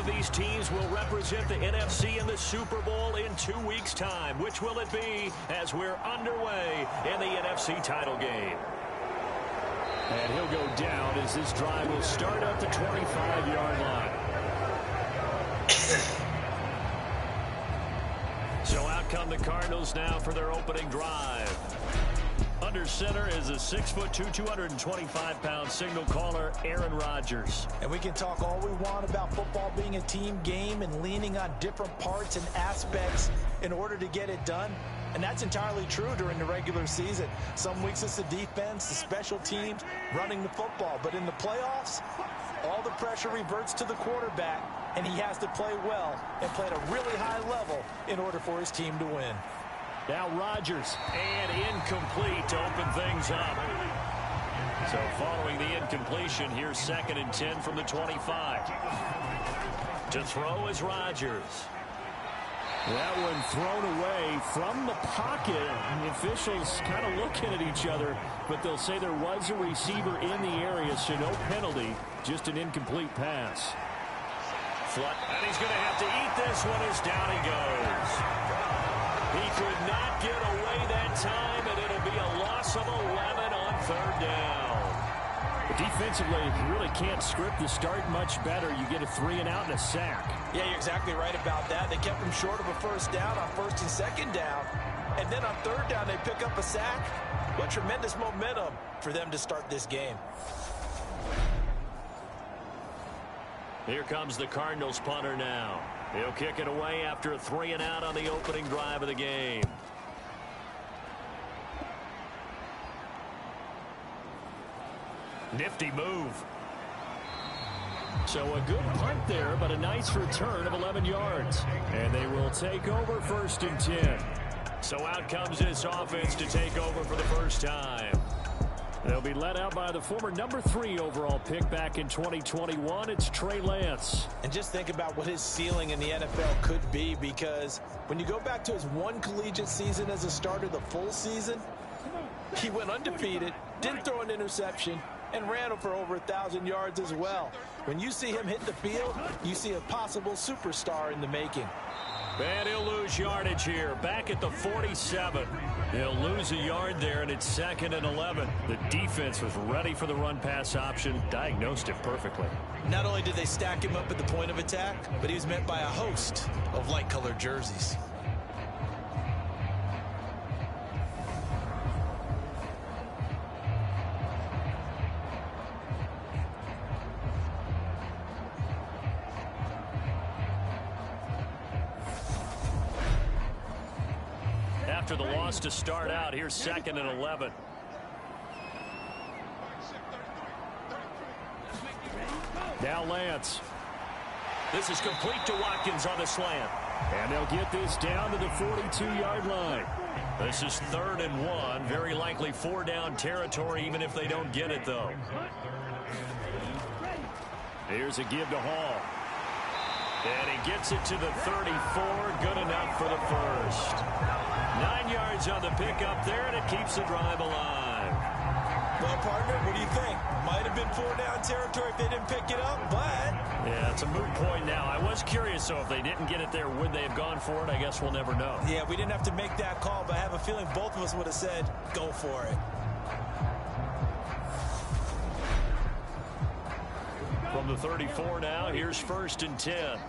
of these teams will represent the NFC in the Super Bowl in 2 weeks' time. Which will it be as we're underway in the NFC title game? And he'll go down as this drive will start at the 25-yard line. So out come the Cardinals now for their opening drive. Under center is a 6'2", 225-pound signal caller, Aaron Rodgers. And we can talk all we want about football being a team game and leaning on different parts and aspects in order to get it done. And that's entirely true during the regular season. Some weeks it's the defense, the special teams, running the football. But in the playoffs, all the pressure reverts to the quarterback, and he has to play well and play at a really high level in order for his team to win. Now Rodgers, and incomplete to open things up. So following the incompletion, here's 2nd and 10 from the 25. To throw is Rodgers. That one thrown away from the pocket. The officials kind of looking at each other, but they'll say there was a receiver in the area, so no penalty, just an incomplete pass. And he's going to have to eat this one as down he goes. He could not get away that time, and it'll be a loss of 11 on 3rd down. But defensively, you really can't script the start much better. You get a 3-and-out and a sack. Yeah, you're exactly right about that. They kept him short of a 1st down on 1st and 2nd down. And then on 3rd down, they pick up a sack. What tremendous momentum for them to start this game. Here comes the Cardinals punter now. He'll kick it away after a 3-and-out on the opening drive of the game. Nifty move. So a good punt there, but a nice return of 11 yards. And they will take over 1st and 10. So out comes this offense to take over for the first time. They'll be led out by the former number 3 overall pick back in 2021. It's Trey Lance. And just think about what his ceiling in the NFL could be, because when you go back to his 1 collegiate season as a starter, the full season, he went undefeated, didn't throw an interception, and ran for over 1,000 yards as well. When you see him hit the field, you see a possible superstar in the making. And he'll lose yardage here, back at the 47. He'll lose a yard there, and it's 2nd and 11. The defense was ready for the run-pass option, diagnosed it perfectly. Not only did they stack him up at the point of attack, but he was met by a host of light-colored jerseys. After the loss to start out, here's 2nd and 11. Now Lance. This is complete to Watkins on the slant. And they'll get this down to the 42-yard line. This is 3rd and 1. Very likely 4-down territory, even if they don't get it, though. Here's a give to Hall. And he gets it to the 34. Good enough for the first. 9 yards on the pickup there, and it keeps the drive alive. Well, partner, what do you think? Might have been 4-down territory if they didn't pick it up, but... Yeah, it's a moot point now. I was curious, so if they didn't get it there, would they have gone for it? I guess we'll never know. Yeah, we didn't have to make that call, but I have a feeling both of us would have said, go for it. From the 34 now, here's 1st and 10.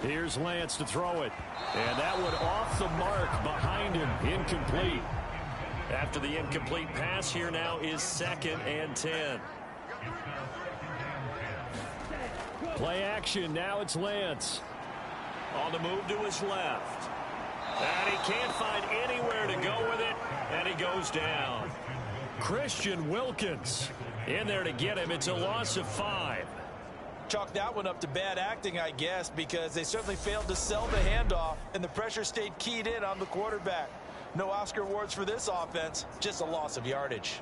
Here's Lance to throw it. And that one off the mark behind him. Incomplete. After the incomplete pass, here now is 2nd and 10. Play action. Now it's Lance. On the move to his left. And he can't find anywhere to go with it. And he goes down. Christian Wilkins in there to get him. It's a loss of 5. Chalk that one up to bad acting, I guess, because they certainly failed to sell the handoff, and the pressure stayed keyed in on the quarterback. No Oscar awards for this offense, just a loss of yardage.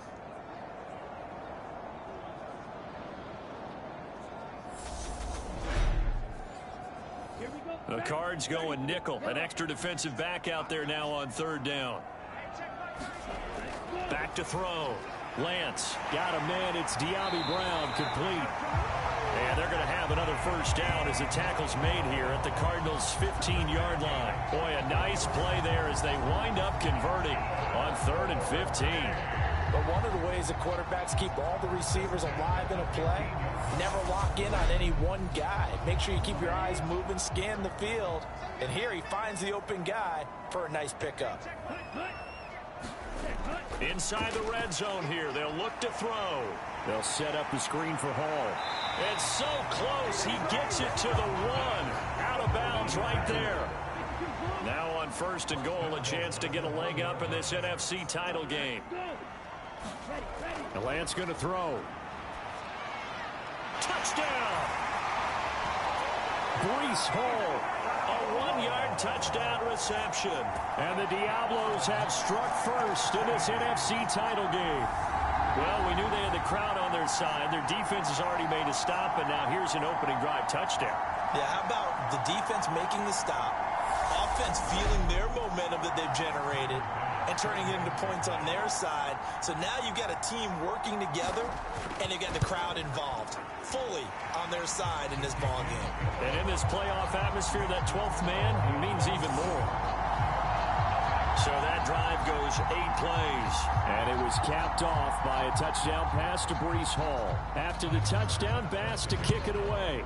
The Cards going nickel. An extra defensive back out there now on 3rd down. Back to throw. Lance got a man. It's De'Ami Brown complete. And they're going to have another first down as the tackle's made here at the Cardinals' 15-yard line. Boy, a nice play there as they wind up converting on 3rd and 15. But one of the ways the quarterbacks keep all the receivers alive in a play, never lock in on any one guy. Make sure you keep your eyes moving, scan the field. And here he finds the open guy for a nice pickup. Inside the red zone here, they'll look to throw. They'll set up the screen for Hall. It's so close, he gets it to the 1. Out of bounds right there. Now on 1st and goal, a chance to get a leg up in this NFC title game. And Lance going to throw. Touchdown! Breece Hall. A 1-yard touchdown reception. And the Diablos have struck first in this NFC title game. Well, we knew they had the crowd on their side. Their defense has already made a stop, and now here's an opening drive touchdown. Yeah, how about the defense making the stop, offense feeling their momentum that they've generated, and turning it into points on their side. So now you've got a team working together, and you've got the crowd involved fully on their side in this ball game. And in this playoff atmosphere, that 12th man means even more. So that drive goes 8 plays. And it was capped off by a touchdown pass to Breece Hall. After the touchdown, Bass to kick it away.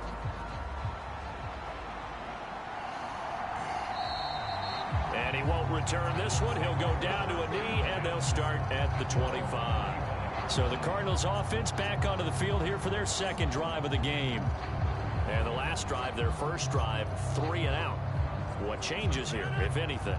And he won't return this one. He'll go down to a knee, and they'll start at the 25. So the Cardinals offense back onto the field here for their 2nd drive of the game. And the last drive, their first drive, 3 and out. What changes here, if anything?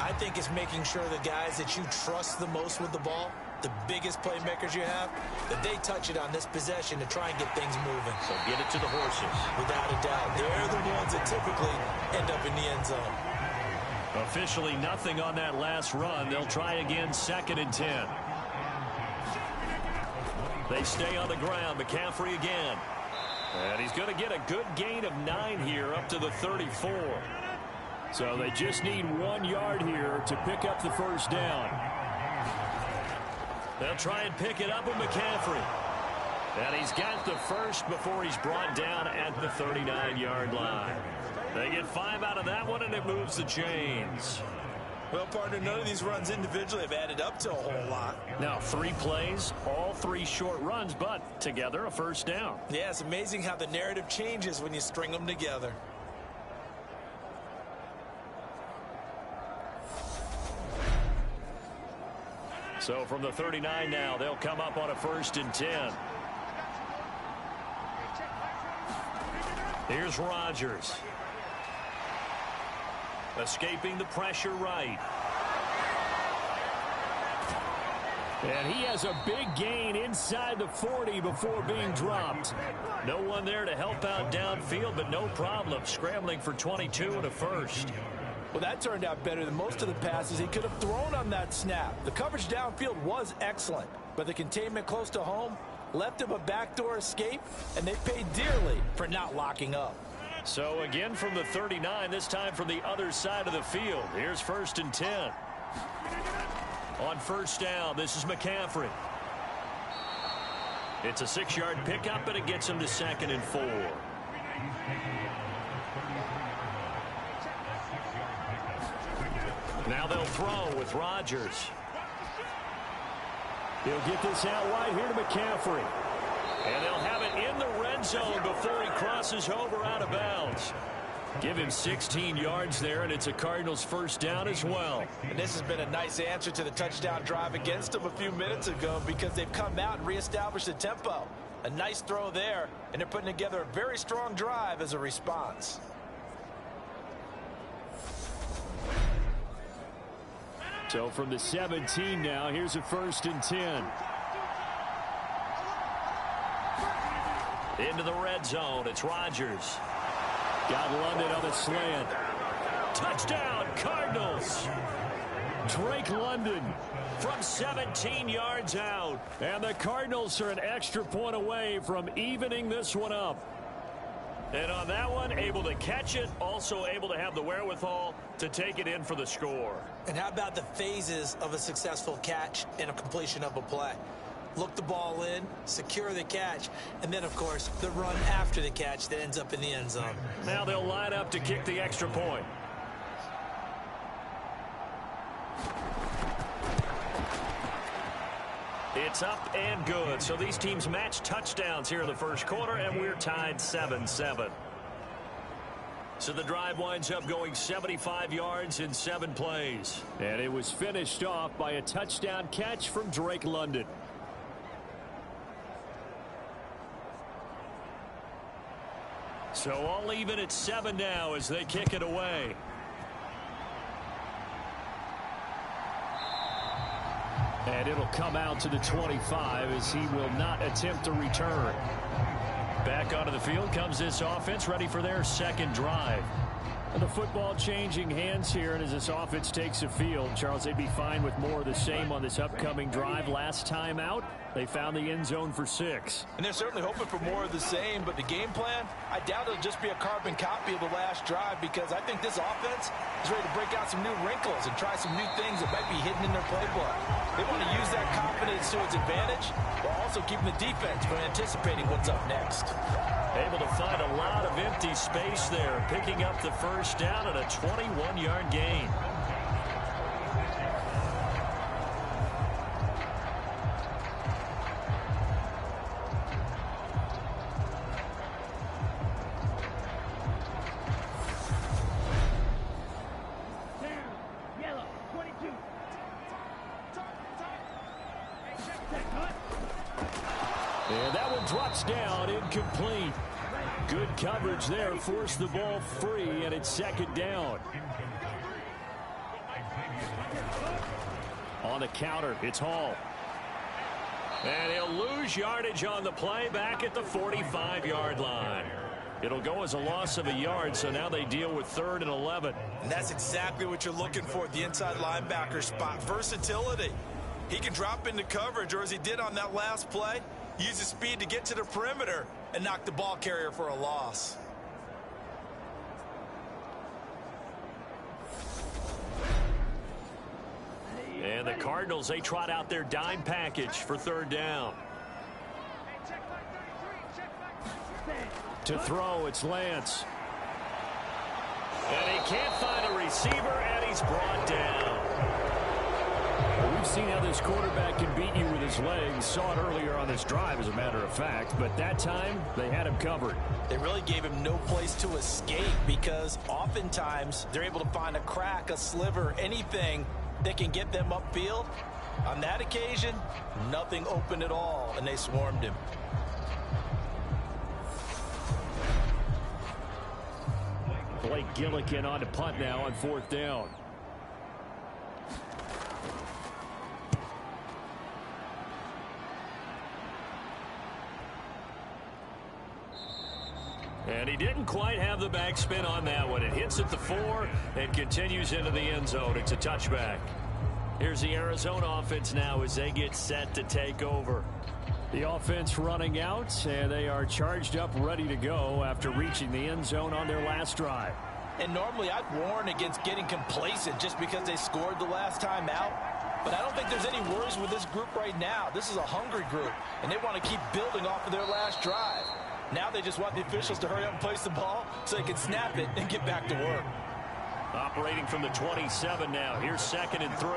I think it's making sure the guys that you trust the most with the ball, the biggest playmakers you have, that they touch it on this possession to try and get things moving. So get it to the horses. Without a doubt. They're the ones that typically end up in the end zone. Officially nothing on that last run. They'll try again 2nd and 10. They stay on the ground. McCaffrey again. And he's going to get a good gain of 9 here up to the 34. So they just need 1 yard here to pick up the first down. They'll try and pick it up with McCaffrey. And he's got the first before he's brought down at the 39-yard line. They get 5 out of that one, and it moves the chains. Well, partner, none of these runs individually have added up to a whole lot. Now 3 plays, all 3 short runs, but together a first down. Yeah, it's amazing how the narrative changes when you string them together. So from the 39 now, they'll come up on a 1st and 10. Here's Rodgers. Escaping the pressure right. And he has a big gain inside the 40 before being dropped. No one there to help out downfield, but no problem. Scrambling for 22 and a first. Well, that turned out better than most of the passes he could have thrown on that snap. The coverage downfield was excellent, but the containment close to home left him a backdoor escape, and they paid dearly for not locking up. So again from the 39, this time from the other side of the field. Here's 1st and 10. On 1st down, this is McCaffrey. It's a 6-yard pickup, and it gets him to 2nd and 4. Now they'll throw with Rodgers. He'll get this out wide here to McCaffrey. And they'll have it in the red zone before he crosses over out of bounds. Give him 16 yards there, and it's a Cardinals first down as well. And this has been a nice answer to the touchdown drive against them a few minutes ago because they've come out and reestablished the tempo. A nice throw there, and they're putting together a very strong drive as a response. So from the 17 now, here's a 1st and 10. Into the red zone, it's Rodgers. Got London on the slant. Touchdown, Cardinals. Drake London from 17 yards out. And the Cardinals are an extra point away from evening this one up. And on that one, able to catch it, also able to have the wherewithal to take it in for the score. And how about the phases of a successful catch and a completion of a play? look the ball in, secure the catch, and then, of course, the run after the catch that ends up in the end zone. Now they'll line up to kick the extra point. It's up and good. So these teams match touchdowns here in the first quarter, and we're tied 7-7. So the drive winds up going 75 yards in 7 plays. And it was finished off by a touchdown catch from Drake London. So all even at 7 now as they kick it away. And it'll come out to the 25 as he will not attempt to return. Back onto the field comes this offense, ready for their second drive. And the football changing hands here, and as this offense takes the field, Charles, they'd be fine with more of the same on this upcoming drive. Last time out, they found the end zone for 6. And they're certainly hoping for more of the same, but the game plan, I doubt it'll just be a carbon copy of the last drive, because I think this offense is ready to break out some new wrinkles and try some new things that might be hidden in their playbook. They want to use that confidence to its advantage, while also keeping the defense from anticipating what's up next. Able to find a lot of empty space there, picking up the first down and a 21-yard gain. And that one drops down, incomplete. Good coverage there, forced the ball free, and it's second down. On the counter, it's Hall. And he'll lose yardage on the play back at the 45-yard line. It'll go as a loss of a yard, so now they deal with 3rd and 11. And that's exactly what you're looking for at the inside linebacker spot. Versatility. He can drop into coverage, or as he did on that last play, use his speed to get to the perimeter and knock the ball carrier for a loss. And the Cardinals, they trot out their dime package for 3rd down. To throw, it's Lance. And he can't find a receiver, and he's brought down. We've seen how this quarterback can beat you with his legs. Saw it earlier on this drive, as a matter of fact. But that time, they had him covered. They really gave him no place to escape, because oftentimes they're able to find a crack, a sliver, anything that can get them upfield. On that occasion, nothing open at all, and they swarmed him. Blake Gillikin on to punt now on 4th down. And he didn't quite have the backspin on that one. It hits at the 4 and continues into the end zone. It's a touchback. Here's the Arizona offense now as they get set to take over. The offense running out, and they are charged up, ready to go after reaching the end zone on their last drive. And normally I'd warn against getting complacent just because they scored the last time out. But I don't think there's any worries with this group right now. This is a hungry group, and they want to keep building off of their last drive. Now they just want the officials to hurry up and place the ball so they can snap it and get back to work. Operating from the 27 now. Here's 2nd and 3.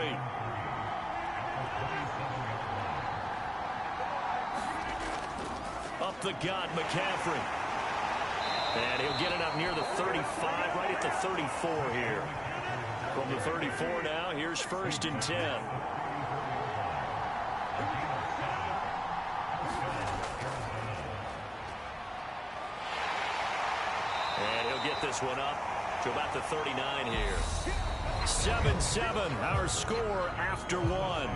Up the gut, McCaffrey. And he'll get it up near the 35, right at the 34 here. From the 34 now, here's 1st and 10. And he'll get this one up to about the 39 here. 7-7, our score after 1.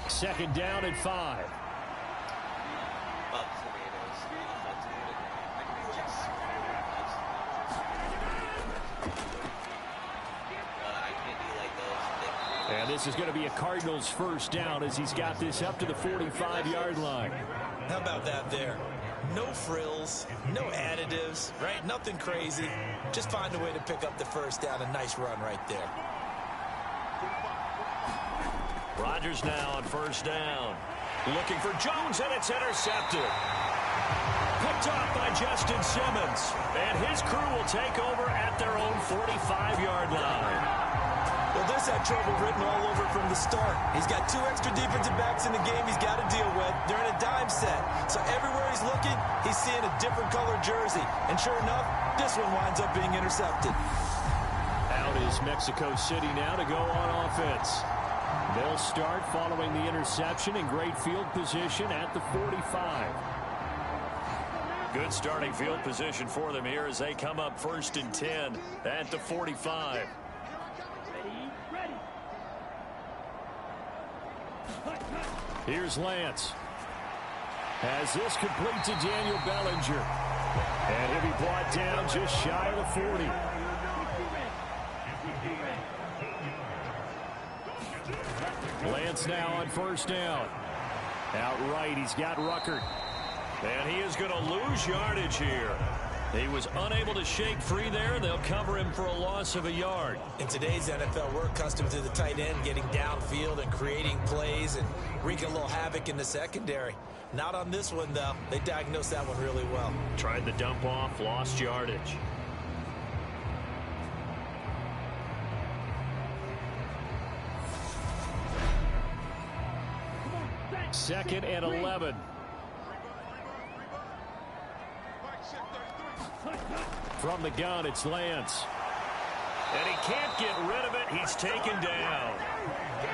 Second down and 5. And this is going to be a Cardinals first down as he's got this up to the 45-yard line. How about that there? No frills, no additives, right? Nothing crazy. Just find a way to pick up the first down. A nice run right there. Rodgers now on first down. Looking for Jones, and it's intercepted. Picked off by Justin Simmons. And his crew will take over at their own 45-yard line. Well, this had trouble written all over from the start. He's got 2 extra defensive backs in the game he's got to deal with. They're in a dime set. So everywhere he's looking, he's seeing a different color jersey. And sure enough, this one winds up being intercepted. Out is Mexico City now to go on offense. They'll start following the interception in great field position at the 45. Good starting field position for them here as they come up 1st and 10 at the 45. Here's Lance. Has this complete to Daniel Bellinger. And he'll be brought down just shy of the 40. Lance now on first down. Outright, he's got Ruckert. And he is going to lose yardage here. He was unable to shake free there. They'll cover him for a loss of a yard. In today's NFL, we're accustomed to the tight end getting downfield and creating plays and wreaking a little havoc in the secondary. Not on this one, though. They diagnosed that one really well. Tried the dump off, lost yardage. Second and 11. From the gun, it's Lance. And he can't get rid of it. He's taken down.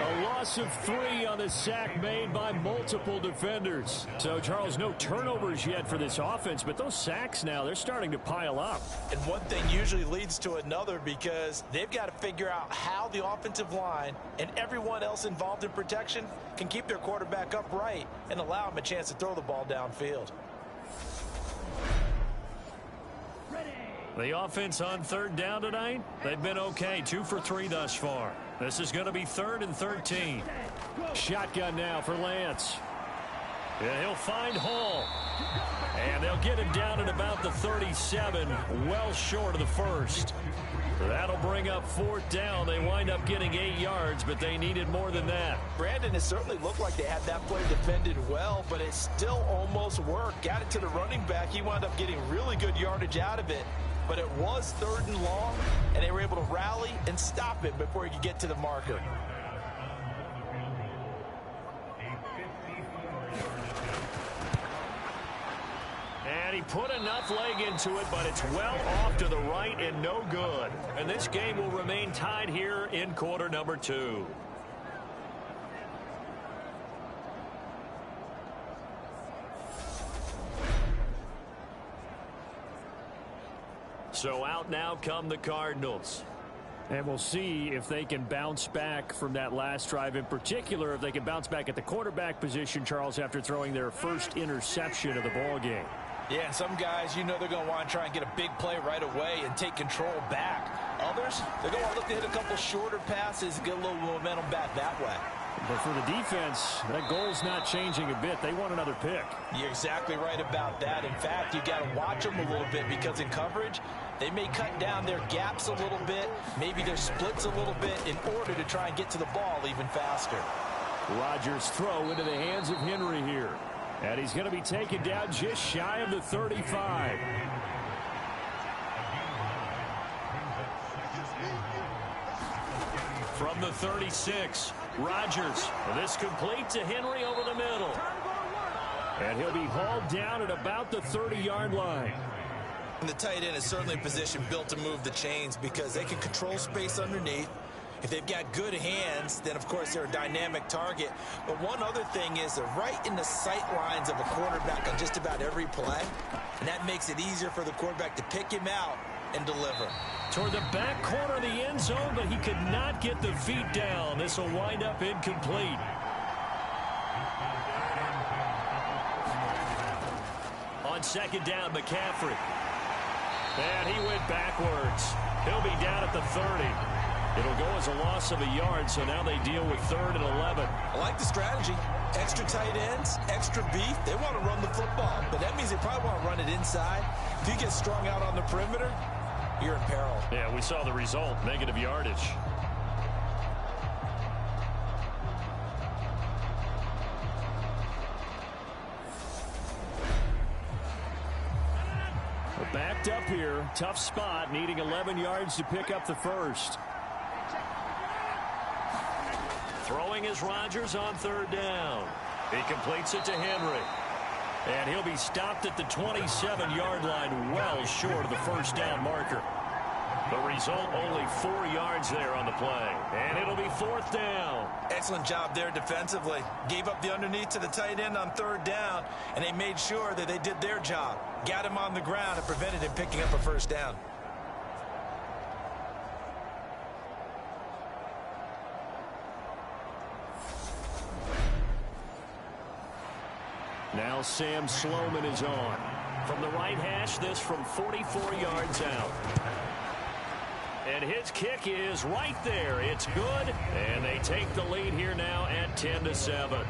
A loss of 3 on the sack made by multiple defenders. So, Charles, no turnovers yet for this offense, but those sacks now, they're starting to pile up. And one thing usually leads to another because they've got to figure out how the offensive line and everyone else involved in protection can keep their quarterback upright and allow him a chance to throw the ball downfield. The offense on 3rd down tonight, they've been okay. 2 for 3 thus far. This is going to be 3rd and 13. Shotgun now for Lance. Yeah, he'll find Hall. And they'll get him down at about the 37, well short of the first. That'll bring up 4th down. They wind up getting 8 yards, but they needed more than that. Brandon, it certainly looked like they had that play defended well, but it still almost worked. Got it to the running back. He wound up getting really good yardage out of it. But it was 3rd and long, and they were able to rally and stop it before he could get to the marker. And he put enough leg into it, but it's well off to the right and no good. And this game will remain tied here in quarter number 2. So out now come the Cardinals. And we'll see if they can bounce back from that last drive, in particular, if they can bounce back at the quarterback position, Charles, after throwing their first interception of the ball game. Yeah, and some guys, you know they're going to want to try and get a big play right away and take control back. Others, they're going to look to hit a couple shorter passes and get a little momentum back that way. But for the defense, that goal's not changing a bit. They want another pick. You're exactly right about that. In fact, you got to watch them a little bit because in coverage, they may cut down their gaps a little bit, maybe their splits a little bit in order to try and get to the ball even faster. Rodgers' throw into the hands of Henry here. And he's going to be taken down just shy of the 35. From the 36, Rodgers. This complete to Henry over the middle. And he'll be hauled down at about the 30-yard line. And the tight end is certainly a position built to move the chains because they can control space underneath. If they've got good hands, then, of course, they're a dynamic target. But one other thing is they're right in the sight lines of a quarterback on just about every play. And that makes it easier for the quarterback to pick him out and deliver. Toward the back corner of the end zone, but he could not get the feet down. This will wind up incomplete. On 2nd down, McCaffrey. And he went backwards. He'll be down at the 30. It'll go as a loss of a yard, so now they deal with 3rd and 11. I like the strategy. Extra tight ends, extra beef. They want to run the football, but that means they probably want to run it inside. If you get strung out on the perimeter, you're in peril. Yeah, we saw the result, negative yardage. Backed up here, tough spot, needing 11 yards to pick up the first. Throwing is Rodgers on 3rd down. He completes it to Henry. And he'll be stopped at the 27-yard line, well short of the first down marker. The result, only 4 yards there on the play. And it'll be 4th down. Excellent job there defensively. Gave up the underneath to the tight end on 3rd down, and they made sure that they did their job. Got him on the ground and prevented him picking up a first down. Now Sam Sloman is on. From the right hash, this from 44 yards out. And his kick is right there. It's good. And they take the lead here now at 10-7.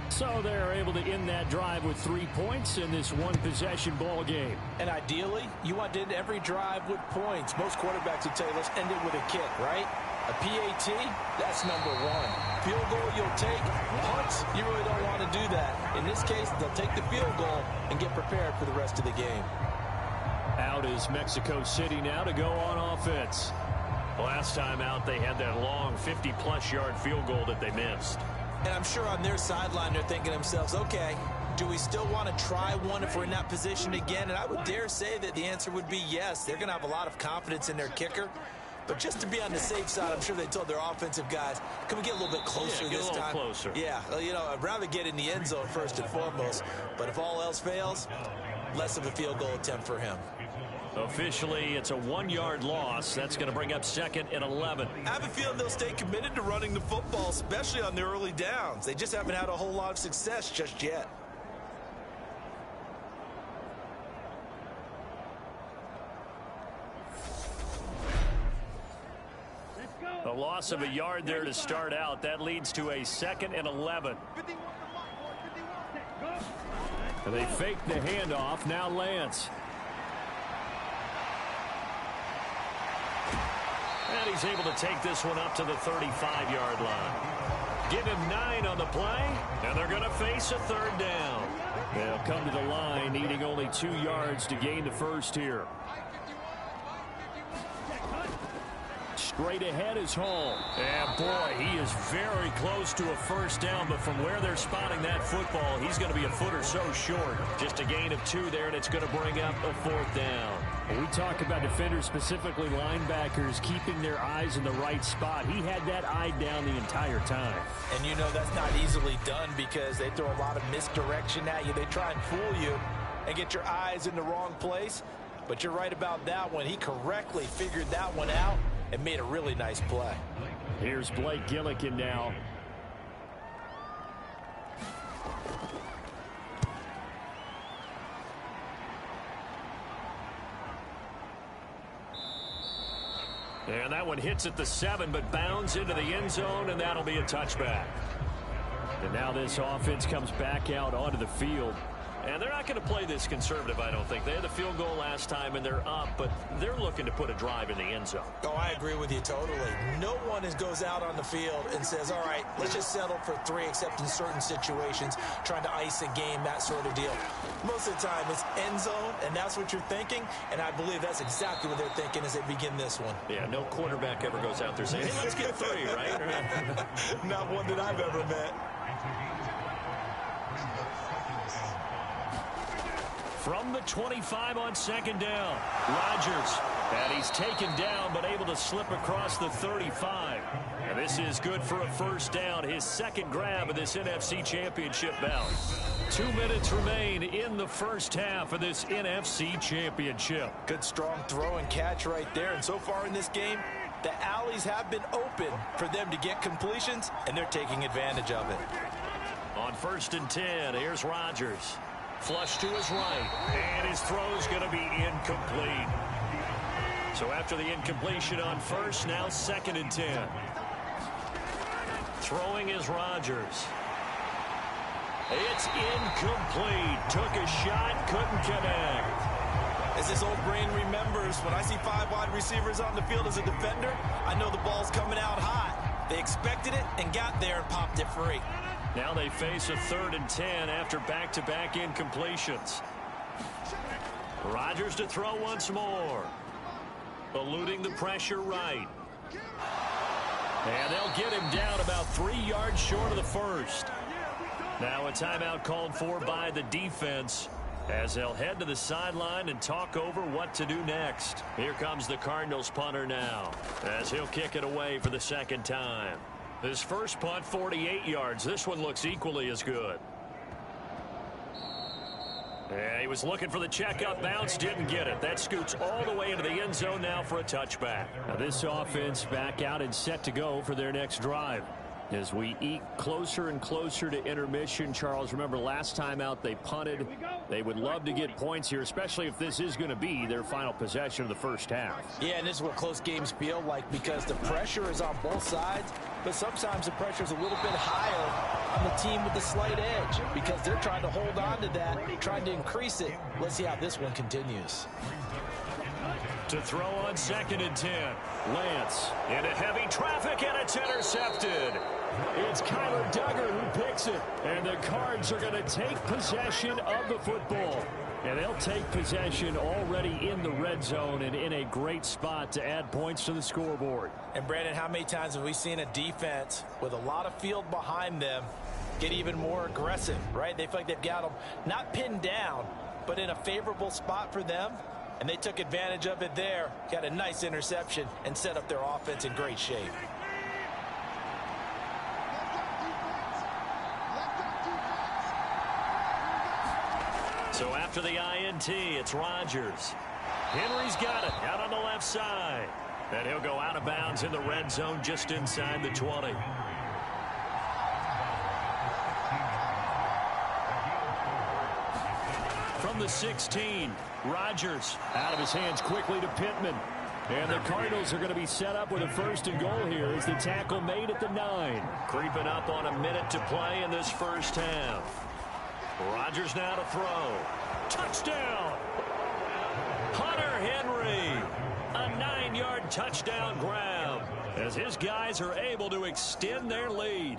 So they're able to end that drive with 3 points in this one-possession ball game. And ideally, you want to end every drive with points. Most quarterbacks would tell you, let's end it with a kick, right? A PAT, that's number 1. Field goal you'll take. Punts, you really don't want to do that. In this case, they'll take the field goal and get prepared for the rest of the game. Out is Mexico City now to go on offense. Last time out, they had that long 50-plus yard field goal that they missed. And I'm sure on their sideline, they're thinking to themselves, okay, do we still want to try one if we're in that position again? And I would dare say that the answer would be yes. They're going to have a lot of confidence in their kicker. But just to be on the safe side, I'm sure they told their offensive guys, can we get a little bit closer this time? Get a little closer. Yeah, you know, I'd rather get in the end zone first and foremost. But if all else fails, less of a field goal attempt for him. Officially, it's a 1-yard loss. That's going to bring up 2nd and 11. I have a feeling they'll stay committed to running the football, especially on their early downs. They just haven't had a whole lot of success just yet. A loss of a yard there to start out. That leads to a 2nd and 11. And they fake the handoff. Now Lance. And he's able to take this one up to the 35-yard line. Give him 9 on the play, and they're going to face a 3rd down. They'll come to the line, needing only 2 yards to gain the first here. Straight ahead is Hall. And boy, he is very close to a first down, but from where they're spotting that football, he's going to be a foot or so short. Just a gain of 2 there, and it's going to bring up a 4th down. When we talk about defenders, specifically linebackers, keeping their eyes in the right spot. He had that eye down the entire time. And you know that's not easily done because they throw a lot of misdirection at you. They try and fool you and get your eyes in the wrong place. But you're right about that one. He correctly figured that one out and made a really nice play. Here's Blake Gillikin now. And that one hits at the 7, but bounds into the end zone, and that'll be a touchback. And now this offense comes back out onto the field. And they're not going to play this conservative, I don't think. They had the field goal last time, and they're up, but they're looking to put a drive in the end zone. Oh, I agree with you totally. No one goes out on the field and says, all right, let's just settle for 3, except in certain situations, trying to ice a game, that sort of deal. Most of the time, it's end zone, and that's what you're thinking, and I believe that's exactly what they're thinking as they begin this one. Yeah, no quarterback ever goes out there saying, hey, let's get 3, right? Not one that I've ever met. From the 25 on 2nd down, Rodgers. And he's taken down, but able to slip across the 35. And this is good for a first down, his 2nd grab of this NFC Championship bout. 2 minutes remain in the first half of this NFC Championship. Good strong throw and catch right there. And so far in this game, the alleys have been open for them to get completions, and they're taking advantage of it. On 1st and 10, here's Rodgers. Flush to his right, and his throw's going to be incomplete. So after the incompletion on first, now 2nd and 10. Throwing is Rodgers. It's incomplete. Took a shot, couldn't connect. As his old brain remembers, when I see 5 wide receivers on the field as a defender, I know the ball's coming out hot. They expected it and got there and popped it free. Now they face a 3rd and 10 after back-to-back incompletions. Rodgers to throw once more. Eluding the pressure right. And they'll get him down about 3 yards short of the first. Now a timeout called for by the defense as they'll head to the sideline and talk over what to do next. Here comes the Cardinals punter now as he'll kick it away for the 2nd time. His first punt, 48 yards. This one looks equally as good. Yeah, he was looking for the checkup bounce, didn't get it. That scoots all the way into the end zone now for a touchback. Now this offense back out and set to go for their next drive. As we eke closer and closer to intermission, Charles, remember last time out they punted. They would love to get points here, especially if this is going to be their final possession of the first half. Yeah, and this is what close games feel like because the pressure is on both sides, but sometimes the pressure is a little bit higher on the team with the slight edge because they're trying to hold on to that, trying to increase it. Let's see how this one continues. To throw on 2nd and 10. Lance into heavy traffic, and it's intercepted. It's Kyler Duggar who picks it. And the Cards are going to take possession of the football. And they'll take possession already in the red zone and in a great spot to add points to the scoreboard. And, Brandon, how many times have we seen a defense with a lot of field behind them get even more aggressive, right? They feel like they've got them not pinned down, but in a favorable spot for them. And they took advantage of it there, got a nice interception, and set up their offense in great shape. So after the INT, it's Rodgers. Henry's got it out on the left side. And he'll go out of bounds in the red zone just inside the 20. From the 16, Rodgers out of his hands quickly to Pittman. And the Cardinals are going to be set up with a 1st and goal here as the tackle made at the 9. Creeping up on a minute to play in this first half. Rodgers now to throw. Touchdown! Hunter Henry. A 9-yard touchdown grab as his guys are able to extend their lead.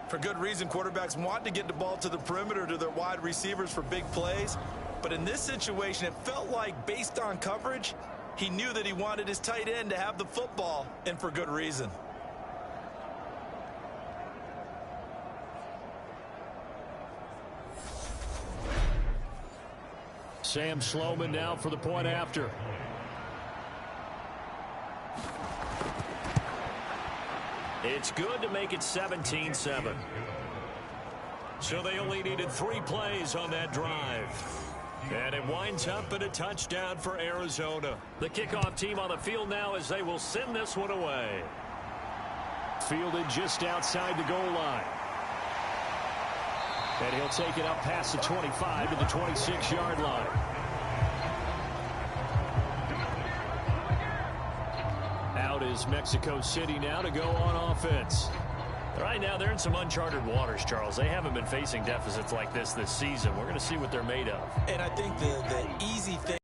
For good reason, quarterbacks want to get the ball to the perimeter to their wide receivers for big plays. But in this situation, it felt like based on coverage, he knew that he wanted his tight end to have the football, and for good reason. Sam Sloman now for the point after. It's good to make it 17-7. So they only needed 3 plays on that drive. And it winds up in a touchdown for Arizona. The kickoff team on the field now as they will send this one away. Fielded just outside the goal line. And he'll take it up past the 25 to the 26-yard line. Out is Mexico City now to go on offense. Right now, they're in some uncharted waters, Charles. They haven't been facing deficits like this season. We're going to see what they're made of. And I think the easy thing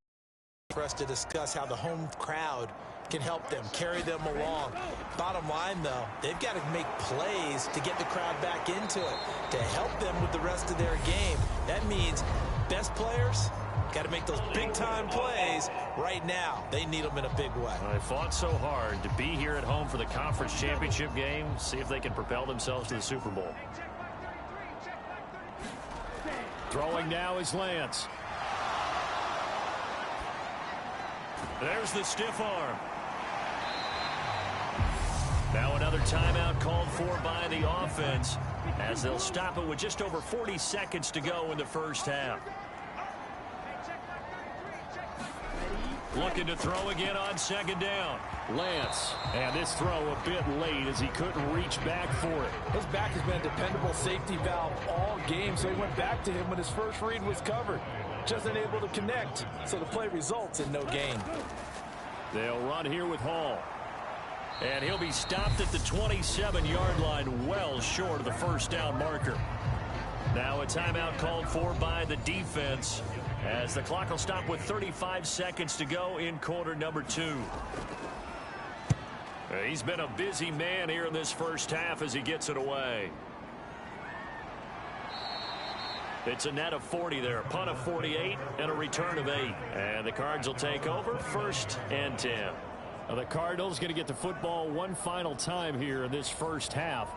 for us to discuss how the home crowd can help them, carry them along. Bottom line, though, they've got to make plays to get the crowd back into it, to help them with the rest of their game. That means best players got to make those big-time plays right now. They need them in a big way. They fought so hard to be here at home for the conference championship game. See if they can propel themselves to the Super Bowl. Throwing now is Lance. There's the stiff arm. Now another timeout called for by the offense as they'll stop it with just over 40 seconds to go in the first half. looking to throw again on second down. Lance, and this throw a bit late as he couldn't reach back for it. His back has been a dependable safety valve all game, so he went back to him when his first read was covered. Just unable to connect, so the play results in no gain. They'll run here with Hall. And he'll be stopped at the 27-yard line, well short of the first down marker. Now a timeout called for by the defense as the clock will stop with 35 seconds to go in quarter number 2. He's been a busy man here in this first half as he gets it away. It's a net of 40 there, a punt of 48 and a return of 8. And the Cards will take over, 1st and 10. Now the Cardinals going to get the football one final time here in this first half.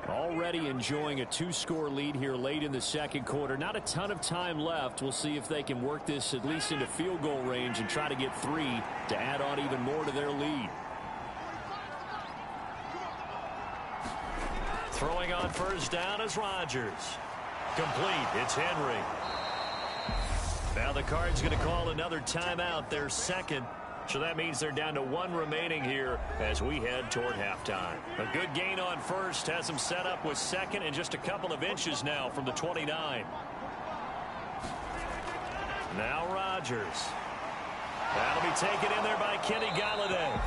Already enjoying a 2-score lead here late in the second quarter. Not a ton of time left. We'll see if they can work this at least into field goal range and try to get 3 to add on even more to their lead. Throwing on first down is Rodgers. Complete. It's Henry. Now the Cards going to call another timeout, their second. So that means they're down to 1 remaining here as we head toward halftime. A good gain on first has them set up with second and just a couple of inches now from the 29. Now Rodgers. That'll be taken in there by Kenny Galladay.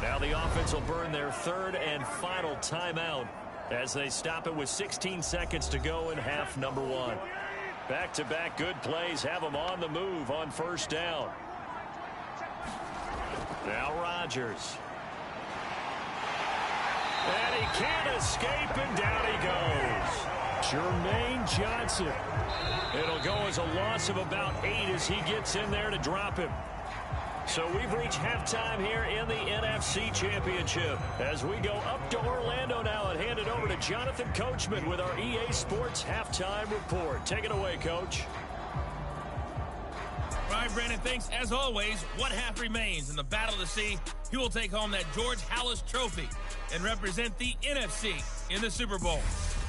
Now the offense will burn their 3rd and final timeout as they stop it with 16 seconds to go in half number 1. Back-to-back good plays have them on the move on first down. Now Rodgers. And he can't escape, and down he goes. Jermaine Johnson. It'll go as a loss of about 8 as he gets in there to drop him. So we've reached halftime here in the NFC Championship as we go up to Orlando now and hand it over to Jonathan Coachman with our EA Sports Halftime Report. Take it away, Coach. All right, Brandon, thanks. As always, one half remains in the battle to see who will take home that George Halas Trophy and represent the NFC in the Super Bowl.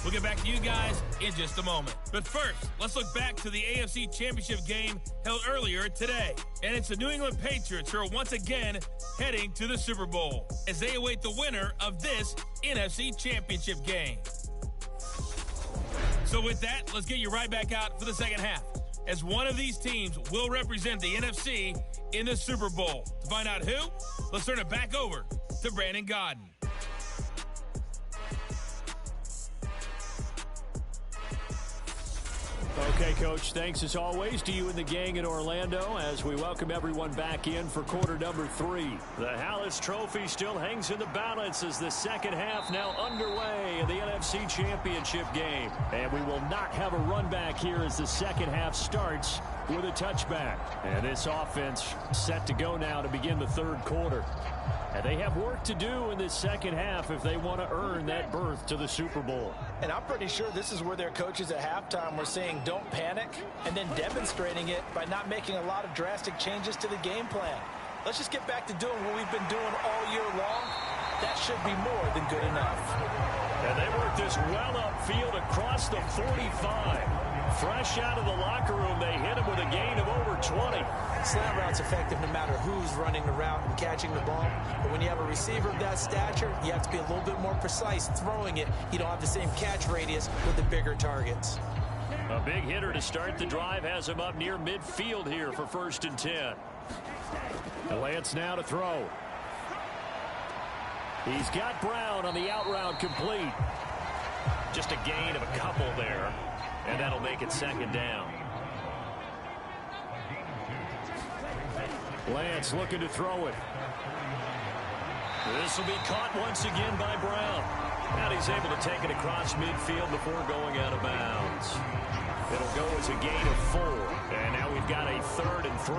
We'll get back to you guys in just a moment. But first, let's look back to the AFC Championship game held earlier today. And it's the New England Patriots who are once again heading to the Super Bowl as they await the winner of this NFC Championship game. So with that, let's get you right back out for the second half, as one of these teams will represent the NFC in the Super Bowl. To find out who, let's turn it back over to Brandon Godden. Okay, Coach, thanks as always to you and the gang in Orlando as we welcome everyone back in for quarter number 3. The Halas Trophy still hangs in the balance as the second half now underway in the NFC Championship game. And we will not have a run back here as the second half starts with a touchback. And this offense set to go now to begin the third quarter. And they have work to do in this second half if they want to earn that berth to the Super Bowl. And I'm pretty sure this is where their coaches at halftime were saying don't panic, and then demonstrating it by not making a lot of drastic changes to the game plan. Let's just get back to doing what we've been doing all year long. That should be more than good enough. And they work this well upfield across the 45. Fresh out of the locker room, they hit him with a gain of over 20. Slant route's effective no matter who's running the route and catching the ball. But when you have a receiver of that stature, you have to be a little bit more precise throwing it. You don't have the same catch radius with the bigger targets. A big hitter to start the drive has him up near midfield here for 1st and 10. Lance now to throw. He's got Brown on the out route complete. Just a gain of a couple there, and that'll make it 2nd down. Lance looking to throw it. This will be caught once again by Brown. And he's able to take it across midfield before going out of bounds. It'll go as a gain of 4. And now we've got a 3rd and 3.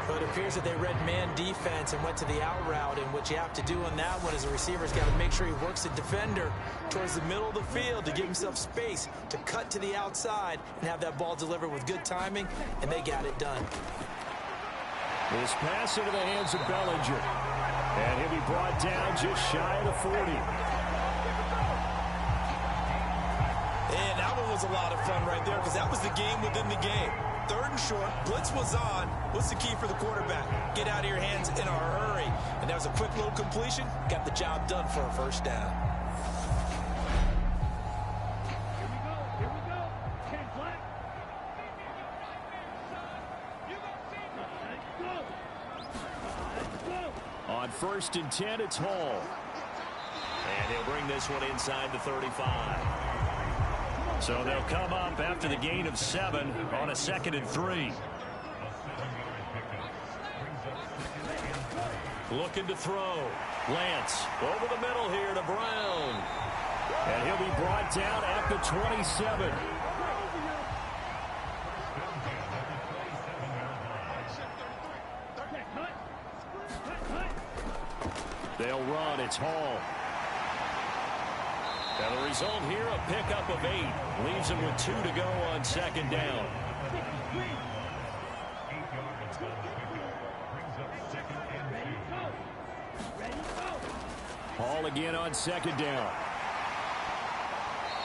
So it appears that they read man defense and went to the out route. And what you have to do on that one is the receiver's got to make sure he works the defender towards the middle of the field to give himself space to cut to the outside and have that ball delivered with good timing. And they got it done. This pass into the hands of Bellinger. And he'll be brought down just shy of the 40. And that one was a lot of fun right there because that was the game within the game. 3rd and short, blitz was on, What's the key for the quarterback? Get out of your hands in a hurry. And that was a quick little completion. Got the job done for a first down. Here we go. 10 flat. On 1st and 10, it's Hall. And he'll bring this one inside the 35. So they'll come up after the gain of 7 on a 2nd and 3. Looking to throw. Lance over the middle here to Brown. And he'll be brought down at the 27. They'll run. It's Hall. And the result here, a pickup of 8. Leaves him with 2 to go on 2nd down. Hall again on 2nd down.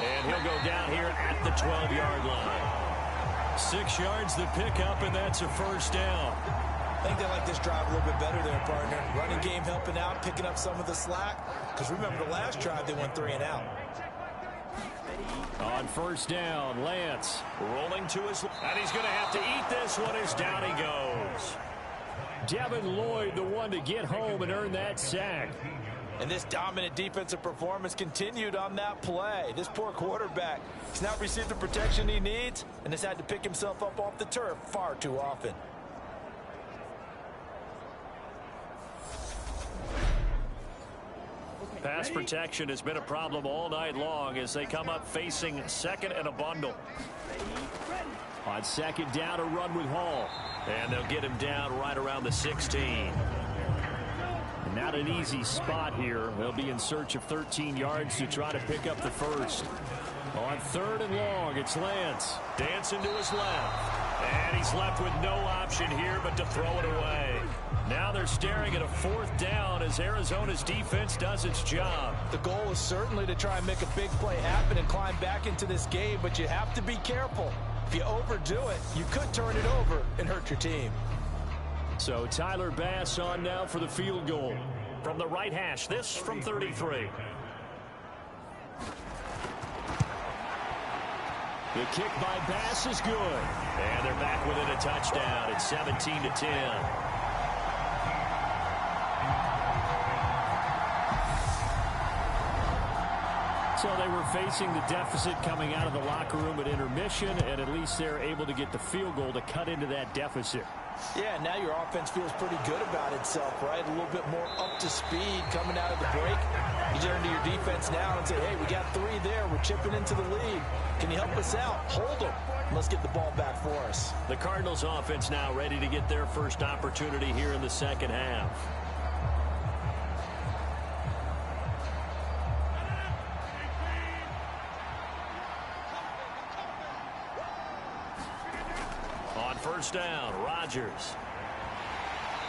And he'll go down here at the 12-yard line. 6 yards the pickup, and that's a first down. I think they like this drive a little bit better there, partner. Running game helping out, picking up some of the slack. Because remember the last drive, they went 3 and out. On 1st down, Lance. Rolling to his... And he's going to have to eat this one as down he goes. Devin Lloyd, the one to get home and earn that sack. And this dominant defensive performance continued on that play. This poor quarterback, he's not received the protection he needs and has had to pick himself up off the turf far too often. Pass protection has been a problem all night long as they come up facing 2nd and a bundle. On 2nd down, a run with Hall. And they'll get him down right around the 16. Not an easy spot here. They'll be in search of 13 yards to try to pick up the first. On 3rd and long, it's Lance. Dancing to his left. And he's left with no option here but to throw it away. Now they're staring at a 4th down as Arizona's defense does its job. The goal is certainly to try and make a big play happen and climb back into this game, but you have to be careful. If you overdo it, you could turn it over and hurt your team. So Tyler Bass on now for the field goal. From the right hash, this from 33. The kick by Bass is good. And they're back within a touchdown. It's 17-10. So they were facing the deficit coming out of the locker room at intermission, and at least they're able to get the field goal to cut into that deficit. Yeah, now your offense feels pretty good about itself, right? A little bit more up to speed coming out of the break. You turn to your defense now and say, hey, we got 3 there. We're chipping into the lead. Can you help us out? Hold them. Let's get the ball back for us. The Cardinals offense now ready to get their first opportunity here in the 2nd half. On 1st down, Rodgers.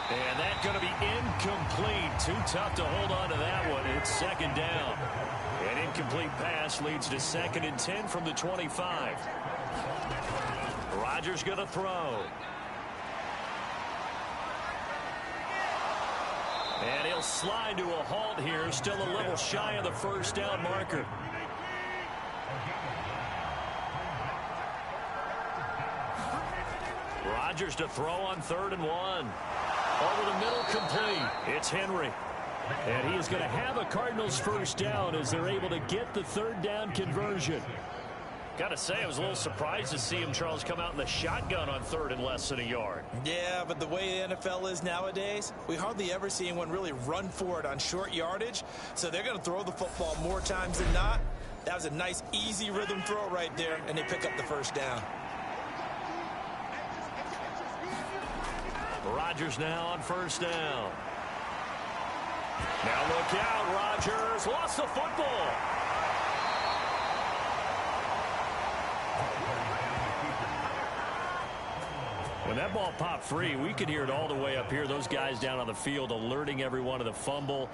And that's going to be incomplete. Too tough to hold on to that one. It's 2nd down. An incomplete pass leads to 2nd and 10 from the 25. Rodgers going to throw. And he'll slide to a halt here. Still a little shy of the 1st down marker. Rodgers to throw on 3rd and 1. Over the middle, complete. It's Henry. And he is going to have a Cardinals 1st down as they're able to get the 3rd down conversion. Got to say, I was a little surprised to see him, Charles, come out in the shotgun on 3rd and less than a yard. Yeah, but the way the NFL is nowadays, we hardly ever see anyone really run for it on short yardage. So they're going to throw the football more times than not. That was a nice, easy rhythm throw right there, and they pick up the 1st down. Rodgers now on 1st down. Now look out, Rodgers lost the football. When that ball popped free, we could hear it all the way up here. Those guys down on the field alerting everyone of the fumble.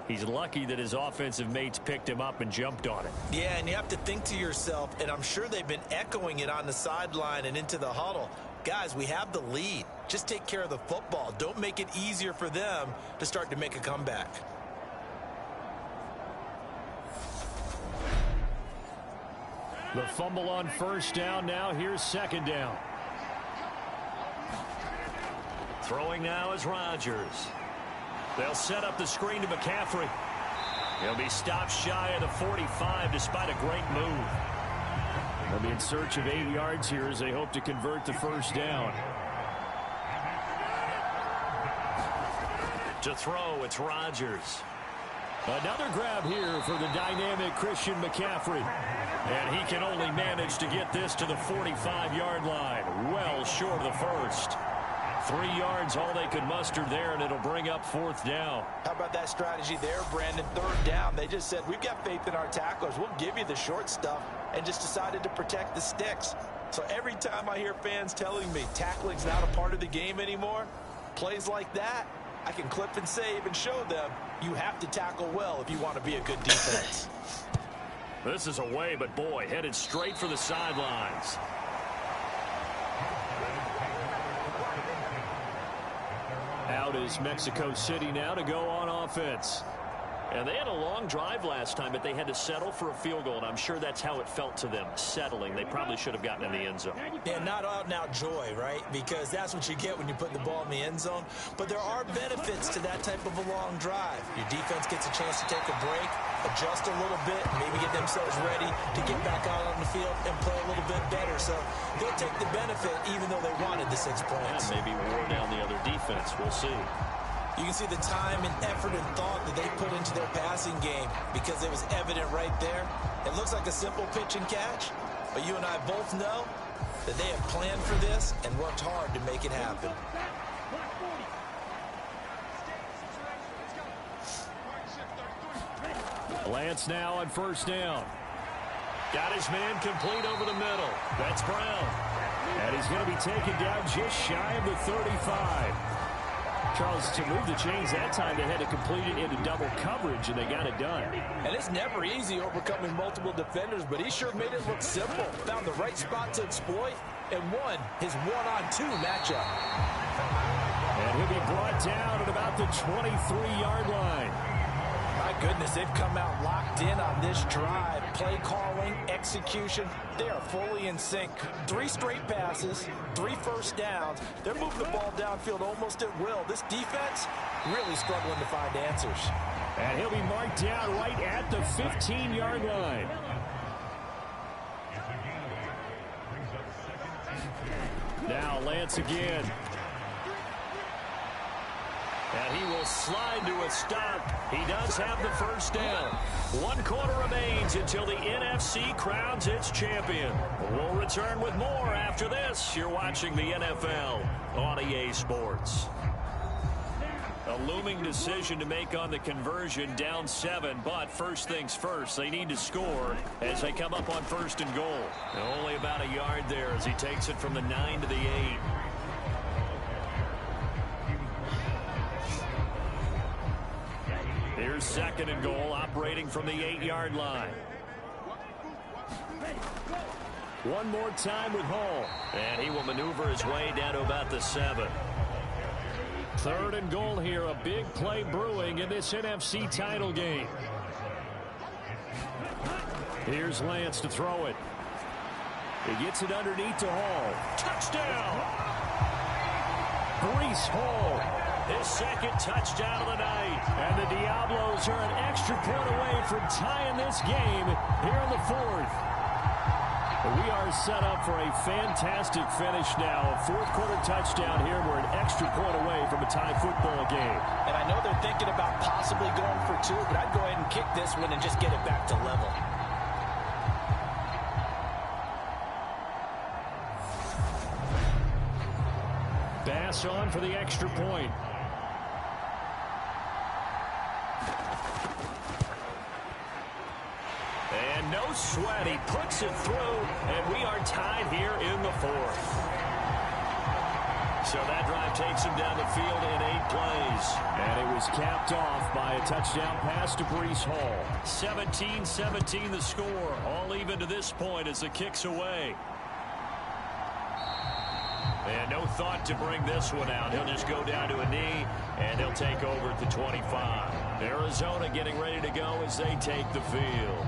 He's lucky that his offensive mates picked him up and jumped on it. Yeah, and you have to think to yourself, and I'm sure they've been echoing it on the sideline and into the huddle. guys, we have the lead. Just take care of the football. Don't make it easier for them to start to make a comeback. The fumble on first down. Now here's second down. Throwing now is Rodgers. They'll set up the screen to McCaffrey. He'll be stopped shy of the 45 despite a great move. They'll be in search of 8 yards here as they hope to convert the first down. To throw, it's Rodgers. Another grab here for the dynamic Christian McCaffrey. And he can only manage to get this to the 45-yard line. Well short of the first. 3 yards, all they could muster there, and it'll bring up fourth down. How about that strategy there, Brandon? Third down. They just said, we've got faith in our tacklers. We'll give you the short stuff, and just decided to protect the sticks. So every time I hear fans telling me tackling's not a part of the game anymore, plays like that, I can clip and save and show them you have to tackle well if you want to be a good defense. This is away, but boy, headed straight for the sidelines. Out is Mexico City now to go on offense. And they had a long drive last time, but they had to settle for a field goal, and I'm sure that's how it felt to them, settling. They probably should have gotten in the end zone. Yeah, not out-and-out joy, right? Because that's what you get when you put the ball in the end zone. But there are benefits to that type of a long drive. Your defense gets a chance to take a break, adjust a little bit, maybe get themselves ready to get back out on the field and play a little bit better. So they'll take the benefit even though they wanted the 6 points. Yeah, maybe wore down the other defense. We'll see. You can see the time and effort and thought that they put into their passing game because it was evident right there. It looks like a simple pitch and catch, but you and I both know that they have planned for this and worked hard to make it happen. Lance now on first down. Got his man complete over the middle. That's Brown. And he's going to be taken down just shy of the 35. Charles, to move the chains that time, they had to complete it into double coverage, and they got it done. And it's never easy overcoming multiple defenders, but he sure made it look simple. Found the right spot to exploit and won his one-on-two matchup. And he'll be brought down at about the 23-yard line. My goodness, they've come out locked in on this drive. Play calling, execution, they are fully in sync. 3 straight passes, 3 first downs. They're moving the ball downfield almost at will. This defense really struggling to find answers. And he'll be marked down right at the 15-yard line. Now Lance again. And he will slide to a stop. He does have the first down. 1 quarter remains until the NFC crowns its champion. We'll return with more after this. You're watching the NFL on EA Sports. A looming decision to make on the conversion, down 7, but first things first, they need to score as they come up on first and goal. And only about a yard there as he takes it from the 9 to the 8. Here's second and goal, operating from the 8-yard line. One more time with Hall. And he will maneuver his way down to about the 7. Third and goal here, a big play brewing in this NFC title game. Here's Lance to throw it. He gets it underneath to Hall. Touchdown! Breece Hall. His second touchdown of the night. And the Diablos are an extra point away from tying this game here in the 4th. We are set up for a fantastic finish now. A 4th quarter touchdown here. We're an extra point away from a tie football game. And I know they're thinking about possibly going for 2, but I'd go ahead and kick this one and just get it back to level. Bass on for the extra point. And no sweat, he puts it through, and we are tied here in the 4th. So that drive takes him down the field in 8 plays. And it was capped off by a touchdown pass to Breece Hall. 17-17 the score, all even to this point as the kick's away. And no thought to bring this one out. He'll just go down to a knee, and they'll take over at the 25. Arizona getting ready to go as they take the field.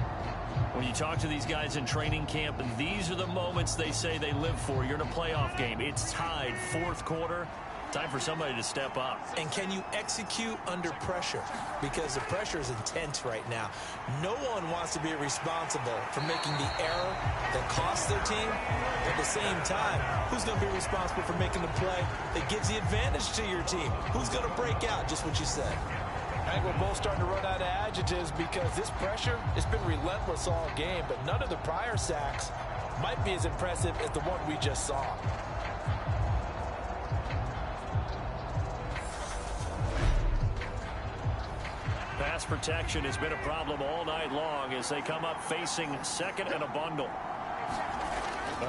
When you talk to these guys in training camp, these are the moments they say they live for. You're in a playoff game. It's tied, fourth quarter. Time for somebody to step up. And can you execute under pressure? Because the pressure is intense right now. No one wants to be responsible for making the error that costs their team. At the same time, who's going to be responsible for making the play that gives the advantage to your team? Who's going to break out? Just what you said. I think we're both starting to run out of adjectives because this pressure, it's been relentless all game, but none of the prior sacks might be as impressive as the one we just saw. Pass protection has been a problem all night long as they come up facing second and a bundle.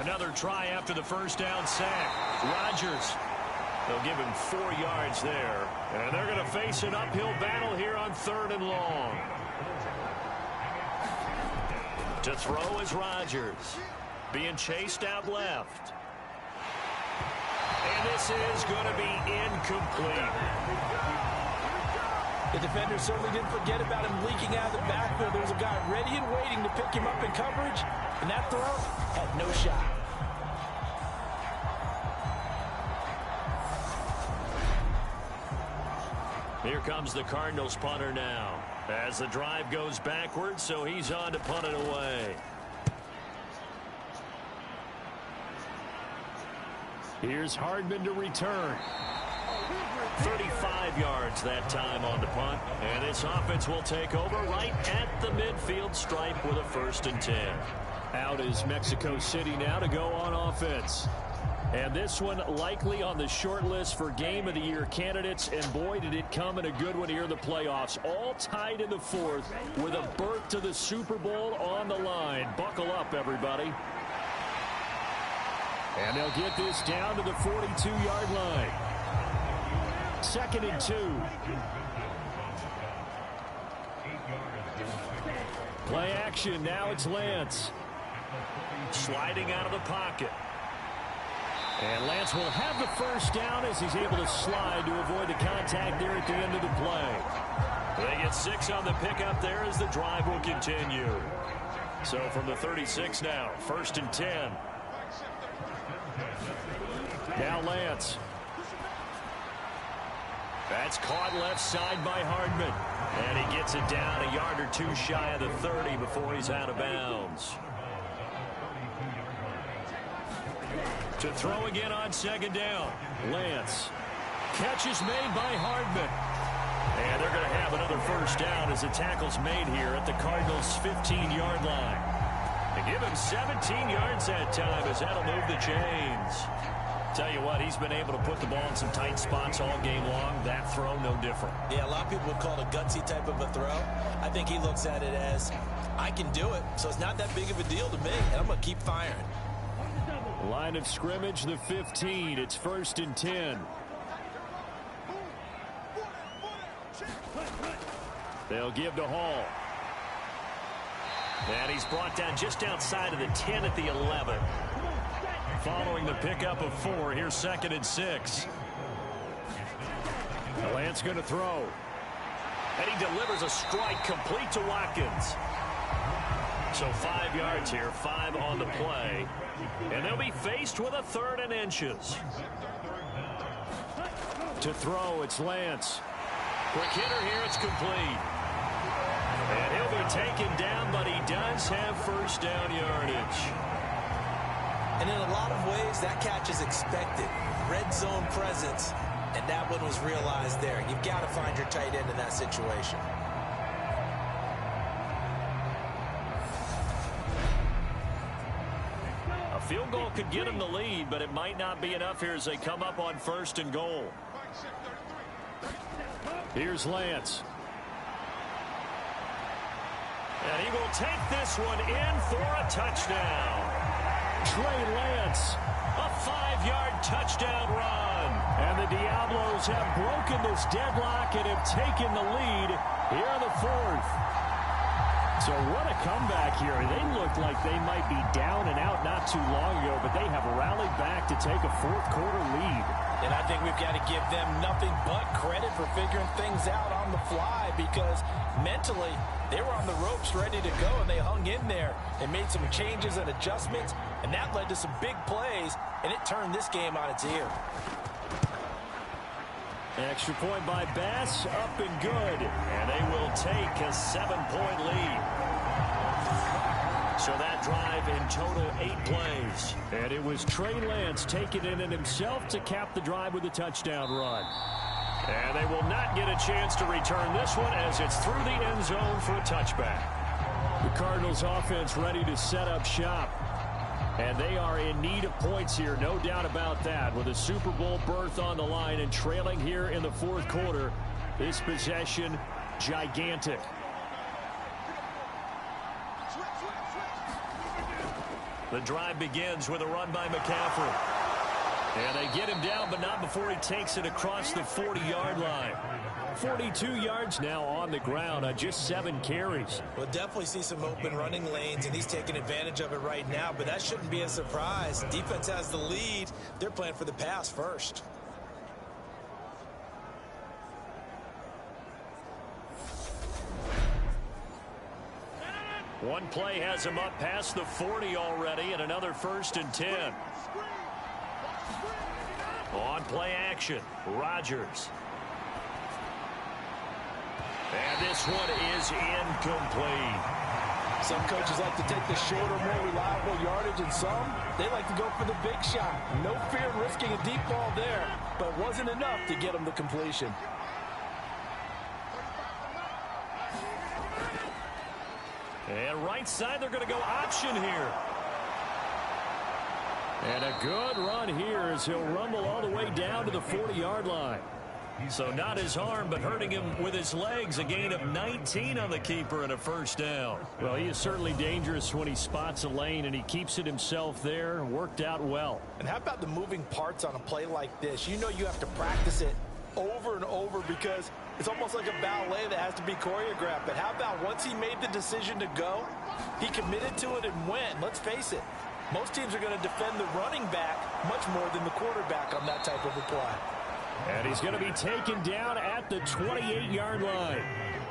Another try after the first down sack. Rodgers. They'll give him 4 yards there. And they're going to face an uphill battle here on 3rd and long. To throw is Rodgers. Being chased out left. And this is going to be incomplete. The defender certainly didn't forget about him leaking out of the backfield. There was a guy ready and waiting to pick him up in coverage, and that throw had no shot. Here comes the Cardinals punter now. As the drive goes backwards, so he's on to punt it away. Here's Hardman to return. 35 yards that time on the punt. And this offense will take over right at the midfield stripe with a 1st and 10. Out is Mexico City now to go on offense. And this one likely on the short list for Game of the Year candidates. And boy, did it come in a good one here in the playoffs. All tied in the 4th with a berth to the Super Bowl on the line. Buckle up, everybody. And they'll get this down to the 42-yard line. 2nd and 2. Play action. Now it's Lance. Sliding out of the pocket. And Lance will have the first down as he's able to slide to avoid the contact there at the end of the play. They get 6 on the pickup there as the drive will continue. So from the 36 now, 1st and 10. Now Lance. That's caught left side by Hardman. And he gets it down a yard or 2 shy of the 30 before he's out of bounds. To throw again on 2nd down. Lance. Catch is made by Hardman. And they're going to have another 1st down as the tackle's made here at the Cardinals' 15-yard line. They give him 17 yards that time as that'll move the chains. Tell you what, he's been able to put the ball in some tight spots all game long. That throw, no different. Yeah, a lot of people would call it a gutsy type of a throw. I think he looks at it as, I can do it, so it's not that big of a deal to me, and I'm going to keep firing. Line of scrimmage, the 15. It's 1st and 10. They'll give to Hall. And he's brought down just outside of the 10 at the 11. Following the pickup of 4, here's 2nd and 6. Lance going to throw. And he delivers a strike complete to Watkins. So 5 yards here, 5 on the play. And they'll be faced with a 3rd and inches. To throw, it's Lance. Quick hitter here, it's complete. And he'll be taken down, but he does have 1st down yardage. And in a lot of ways, that catch is expected. Red zone presence, and that one was realized there. You've got to find your tight end in that situation. A field goal could get him the lead, but it might not be enough here as they come up on 1st and goal. Here's Lance. And he will take this one in for a touchdown. Trey Lance. A 5-yard touchdown run. And the Diablos have broken this deadlock and have taken the lead here in the 4th. So what a comeback here. They looked like they might be down and out not too long ago, but they have rallied back to take a fourth-quarter lead. And I think we've got to give them nothing but credit for figuring things out on the fly, because mentally they were on the ropes ready to go, and they hung in there and made some changes and adjustments, and that led to some big plays, and it turned this game on its ear. Extra point by Bass, up and good. And they will take a 7-point lead. So that drive in total 8 plays. And it was Trey Lance taking it in himself to cap the drive with a touchdown run. And they will not get a chance to return this one as it's through the end zone for a touchback. The Cardinals offense ready to set up shop. And they are in need of points here, no doubt about that. With a Super Bowl berth on the line and trailing here in the fourth quarter, this possession gigantic. The drive begins with a run by McCaffrey. And they get him down, but not before he takes it across the 40-yard line. 42 yards now on the ground on just 7 carries. We'll definitely see some open running lanes, and he's taking advantage of it right now, but that shouldn't be a surprise. Defense has the lead. They're playing for the pass first. One play has him up past the 40 already, and another 1st and 10. On play action, Rodgers. And this one is incomplete. Some coaches like to take the shorter, more reliable yardage, and some, they like to go for the big shot. No fear in risking a deep ball there, but wasn't enough to get them the completion. And right side, they're going to go option here. And a good run here as he'll rumble all the way down to the 40-yard line. So not his arm, but hurting him with his legs. A gain of 19 on the keeper and a 1st down. Well, he is certainly dangerous when he spots a lane, and he keeps it himself there. Worked out well. And how about the moving parts on a play like this? You know you have to practice it over and over because it's almost like a ballet that has to be choreographed. But how about once he made the decision to go, he committed to it and went. Let's face it, most teams are going to defend the running back much more than the quarterback on that type of a play. And he's going to be taken down at the 28-yard line.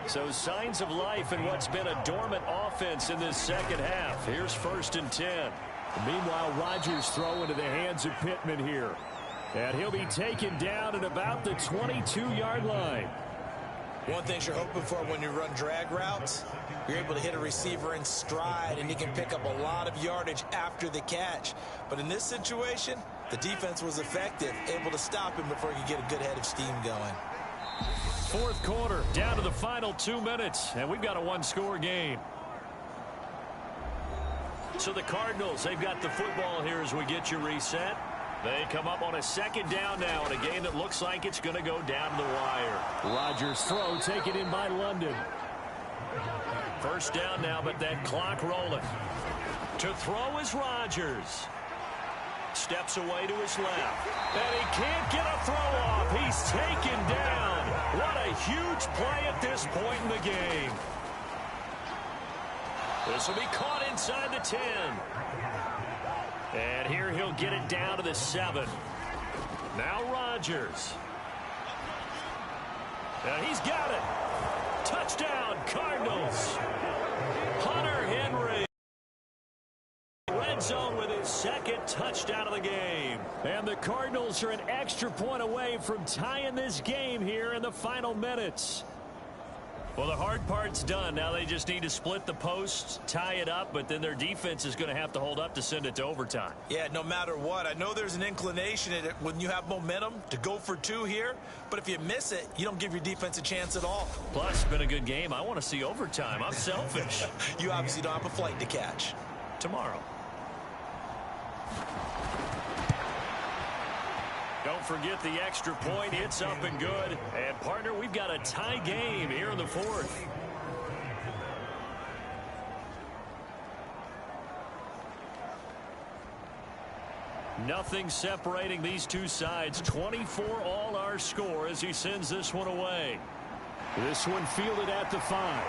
So signs of life in what's been a dormant offense in this second half. Here's 1st and 10. Meanwhile, Rodgers throw into the hands of Pittman here. And he'll be taken down at about the 22-yard line. One thing you're hoping for when you run drag routes, you're able to hit a receiver in stride, and you can pick up a lot of yardage after the catch. But in this situation, the defense was effective, able to stop him before he could get a good head of steam going. Fourth quarter, down to the final 2 minutes, and we've got a one-score game. So the Cardinals, they've got the football here as we get you reset. They come up on a 2nd down now in a game that looks like it's going to go down the wire. Rodgers' throw taken in by London. 1st down now, but that clock rolling. To throw is Rodgers. Steps away to his left. And he can't get a throw off. He's taken down. What a huge play at this point in the game. This will be caught inside the 10. And here he'll get it down to the 7. Now Rodgers. And he's got it. Touchdown, Cardinals. Hunter Henry. Red zone with his 2nd touchdown of the game. And the Cardinals are an extra point away from tying this game here in the final minutes. Well, the hard part's done. Now they just need to split the posts, tie it up, but then their defense is going to have to hold up to send it to overtime. Yeah, no matter what. I know there's an inclination in it when you have momentum to go for 2 here, but if you miss it, you don't give your defense a chance at all. Plus, it's been a good game. I want to see overtime. I'm selfish. You obviously don't have a flight to catch. Tomorrow. Don't forget the extra point. It's up and good. And, partner, we've got a tie game here in the 4th. Nothing separating these two sides. 24 all our score as he sends this one away. This one fielded at the 5.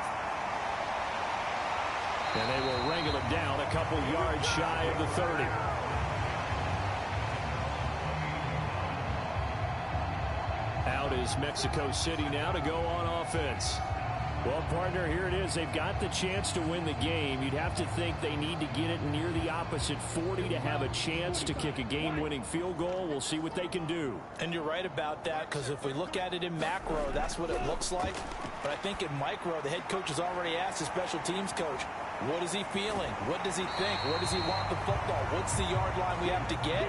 And they will wrangle it down a couple yards shy of the 30. Out is Mexico City now to go on offense. Well, partner, here it is. They've got the chance to win the game. You'd have to think they need to get it near the opposite 40 to have a chance to kick a game-winning field goal. We'll see what they can do. And you're right about that, because if we look at it in macro, that's what it looks like. But I think in micro, the head coach has already asked the special teams coach, what is he feeling? What does he think? Where does he want the football? What's the yard line we have to get?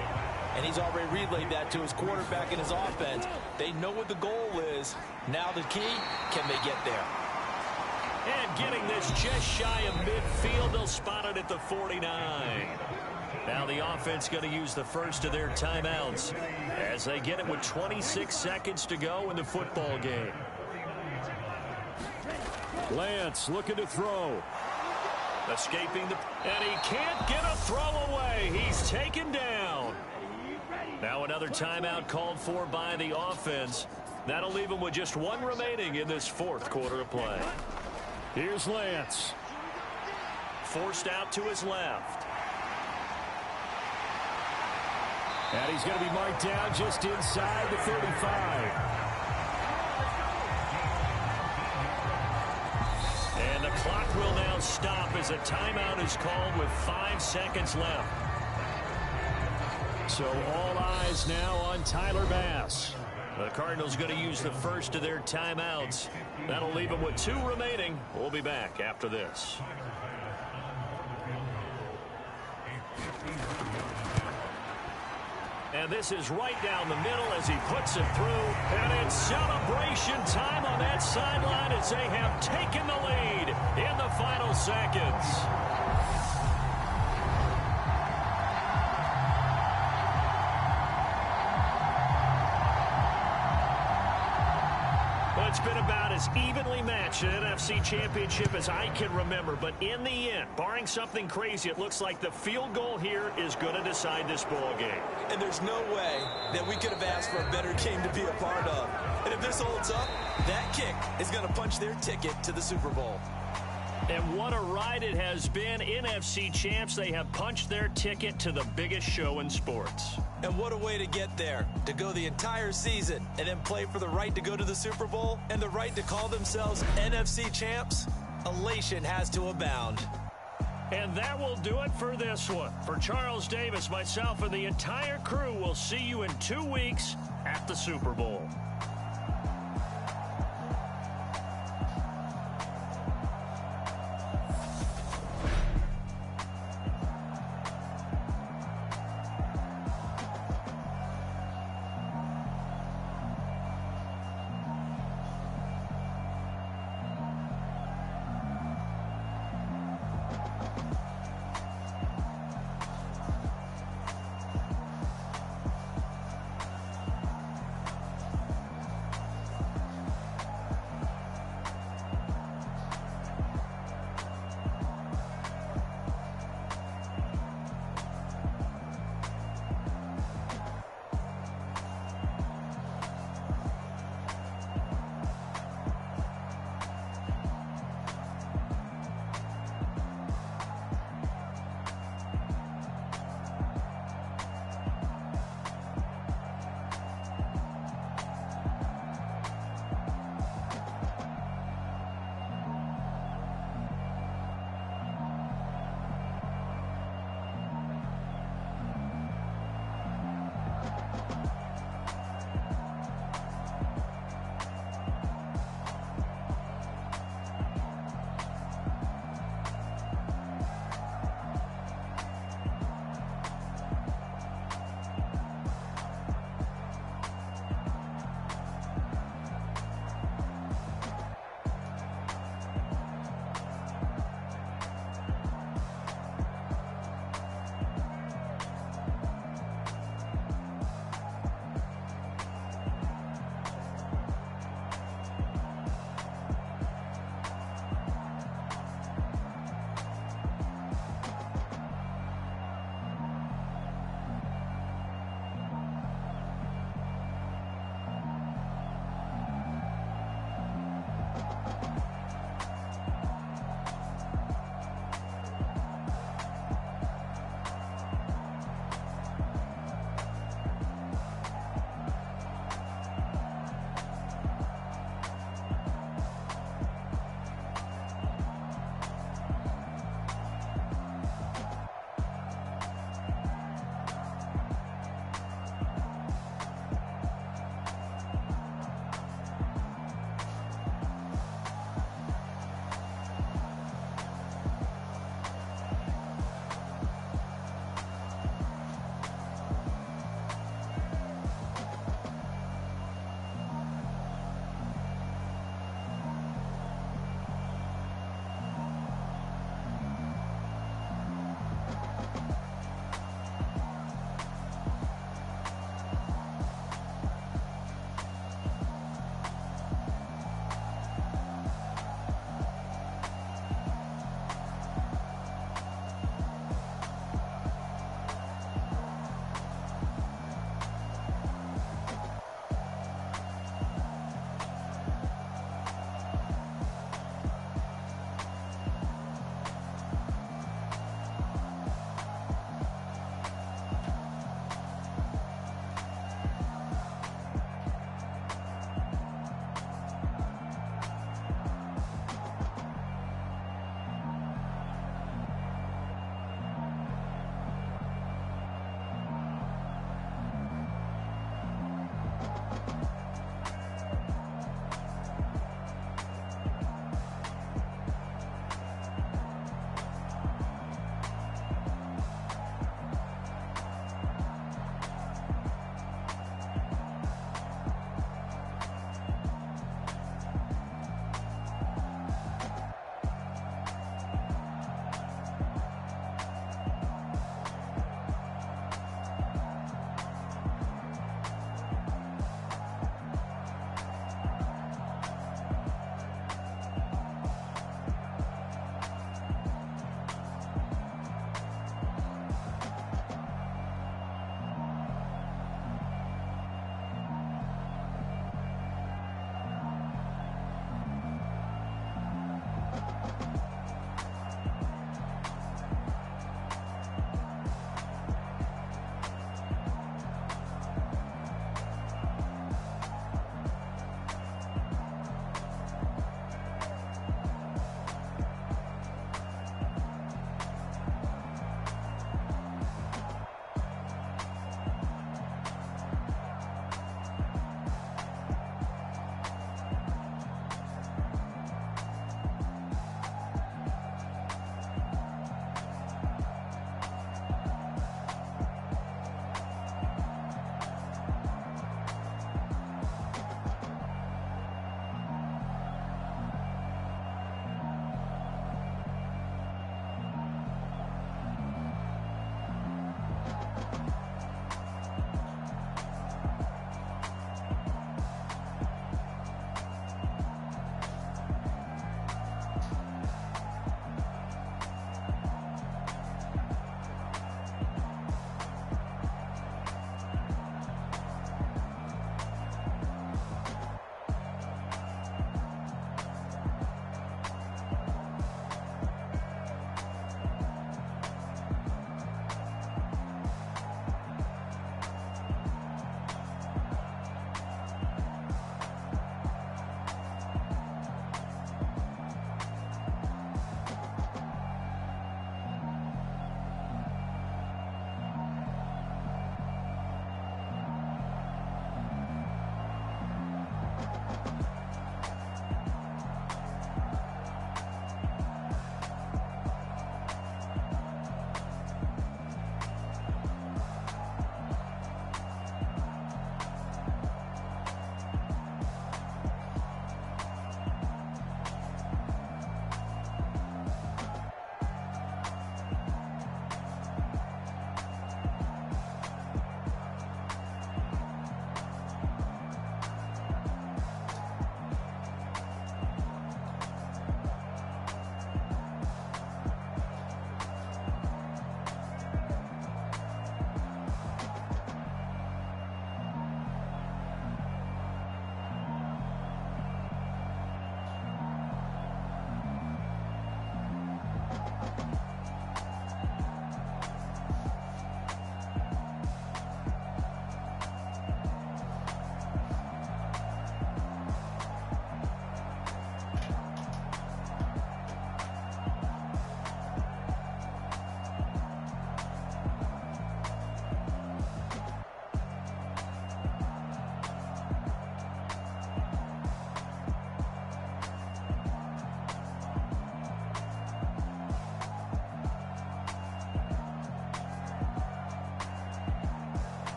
And he's already relayed that to his quarterback and his offense. They know what the goal is. Now the key, can they get there? And getting this just shy of midfield, they'll spot it at the 49. Now the offense going to use the first of their timeouts as they get it with 26 seconds to go in the football game. Lance looking to throw. Escaping and he can't get a throw away. He's taken down. Now another timeout called for by the offense. That'll leave him with just one remaining in this fourth quarter of play. Here's Lance. Forced out to his left. And he's going to be marked down just inside the 35. And the clock will now stop as a timeout is called with 5 seconds left. So all eyes now on Tyler Bass. The Cardinals going to use the first of their timeouts. That'll leave them with 2 remaining. We'll be back after this. And this is right down the middle as he puts it through. And it's celebration time on that sideline as they have taken the lead in the final seconds. It's been about as evenly matched an NFC Championship as I can remember. But in the end, barring something crazy, it looks like the field goal here is going to decide this ball game. And there's no way that we could have asked for a better game to be a part of. And if this holds up, that kick is going to punch their ticket to the Super Bowl. And what a ride it has been. NFC champs, they have punched their ticket to the biggest show in sports. And what a way to get there, to go the entire season and then play for the right to go to the Super Bowl and the right to call themselves NFC champs. Elation has to abound. And that will do it for this one. For Charles Davis, myself, and the entire crew, we'll see you in 2 weeks at the Super Bowl.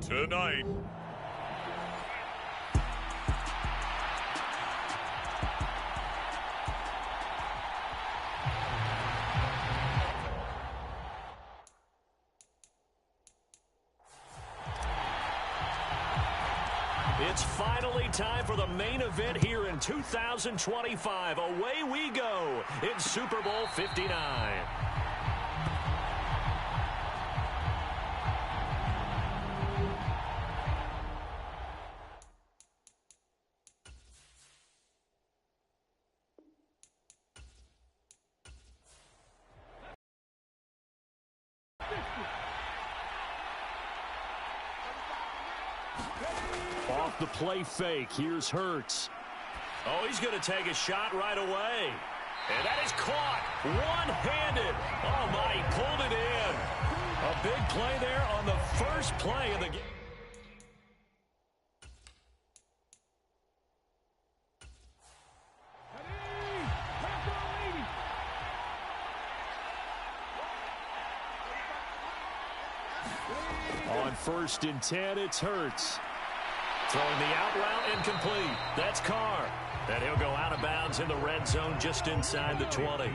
tonight. It's finally time for the main event here in 2025. Away we go in Super Bowl 59. Off the play fake, here's Hurts. Oh, he's going to take a shot right away. And that is caught one-handed. Oh, my, he pulled it in. A big play there on the first play of the game. On 1st and 10, it's Hurts. Throwing the out route incomplete. That's Carr. And he'll go out of bounds in the red zone just inside the 20.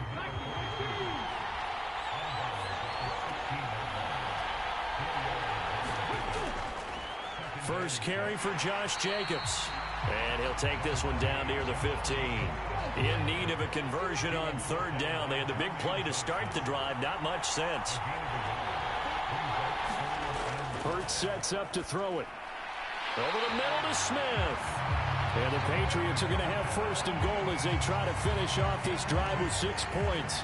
First carry for Josh Jacobs. And he'll take this one down near the 15. In need of a conversion on 3rd down. They had the big play to start the drive. Not much sense. Hurts sets up to throw it. Over the middle to Smith. And the Patriots are going to have 1st and goal as they try to finish off this drive with 6 points.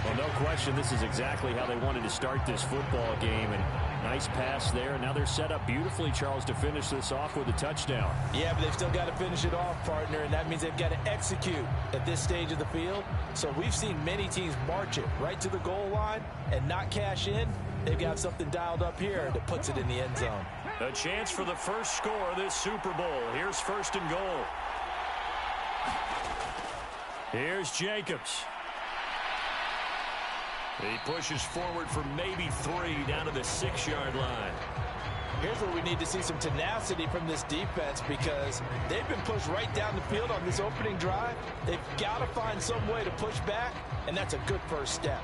Well, no question, this is exactly how they wanted to start this football game. And nice pass there. And now they're set up beautifully, Charles, to finish this off with a touchdown. Yeah, but they've still got to finish it off, partner, and that means they've got to execute at this stage of the field. So we've seen many teams march it right to the goal line and not cash in. They've got something dialed up here that puts it in the end zone. A chance for the first score of this Super Bowl. Here's 1st and goal. Here's Jacobs. He pushes forward for maybe 3 down to the 6-yard line. Here's where we need to see some tenacity from this defense because they've been pushed right down the field on this opening drive. They've got to find some way to push back, and that's a good first step.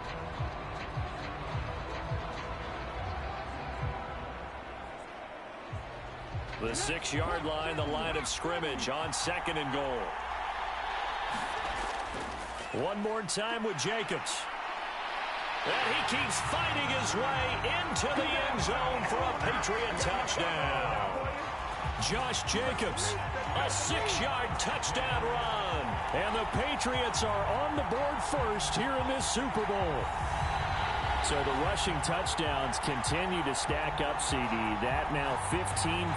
The 6-yard line, the line of scrimmage on 2nd and goal. One more time with Jacobs. And he keeps fighting his way into the end zone for a Patriot touchdown. Josh Jacobs, a 6-yard touchdown run. And the Patriots are on the board first here in this Super Bowl. So the rushing touchdowns continue to stack up, CD. That now 15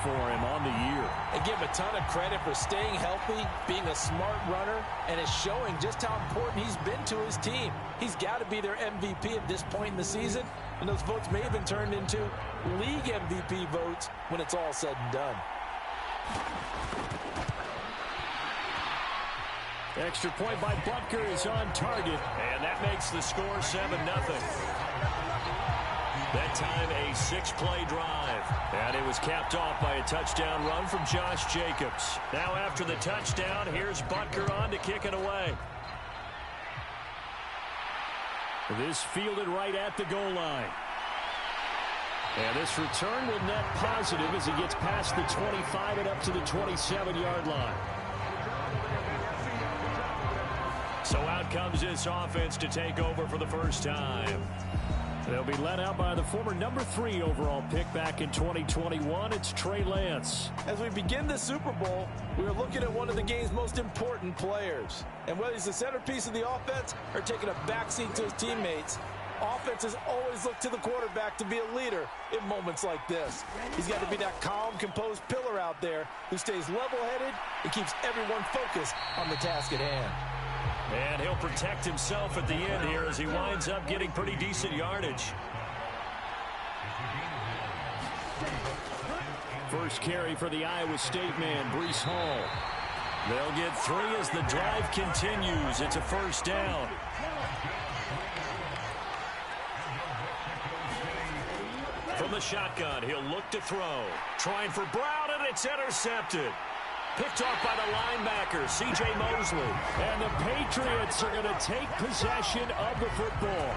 for him on the year. And give him a ton of credit for staying healthy, being a smart runner, and it's showing just how important he's been to his team. He's got to be their MVP at this point in the season, and those votes may have been turned into league MVP votes when it's all said and done. Extra point by Butker is on target, and that makes the score 7-0. That time a 6-play drive, and it was capped off by a touchdown run from Josh Jacobs. Now after the touchdown, here's Butker on to kick it away. This fielded right at the goal line. And this return will net positive as he gets past the 25 and up to the 27-yard line. So out comes this offense to take over for the first time. They'll be led out by the former number 3 overall pick back in 2021. It's Trey Lance. As we begin the Super Bowl, we are looking at one of the game's most important players. And whether he's the centerpiece of the offense or taking a backseat to his teammates, offenses always look to the quarterback to be a leader in moments like this. He's got to be that calm, composed pillar out there who stays level-headed and keeps everyone focused on the task at hand. And he'll protect himself at the end here as he winds up getting pretty decent yardage. First carry for the Iowa State man, Breece Hall. They'll get 3 as the drive continues. It's a first down. From the shotgun, he'll look to throw. Trying for Brown, and it's intercepted. Picked off by the linebacker, C.J. Mosley. And the Patriots are going to take possession of the football.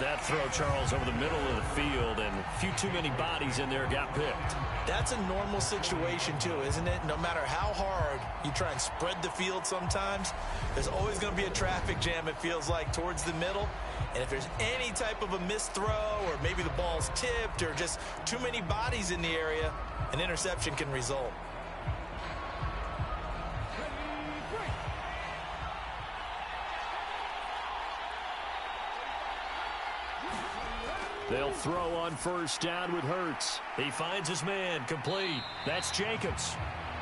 That throw, Charles, over the middle of the field, and a few too many bodies in there got picked. That's a normal situation, too, isn't it? No matter how hard you try and spread the field sometimes, there's always going to be a traffic jam, it feels like, towards the middle. And if there's any type of a missed throw, or maybe the ball's tipped, or just too many bodies in the area, an interception can result. They'll throw on first down with Hurts. He finds his man, complete. That's Jacobs.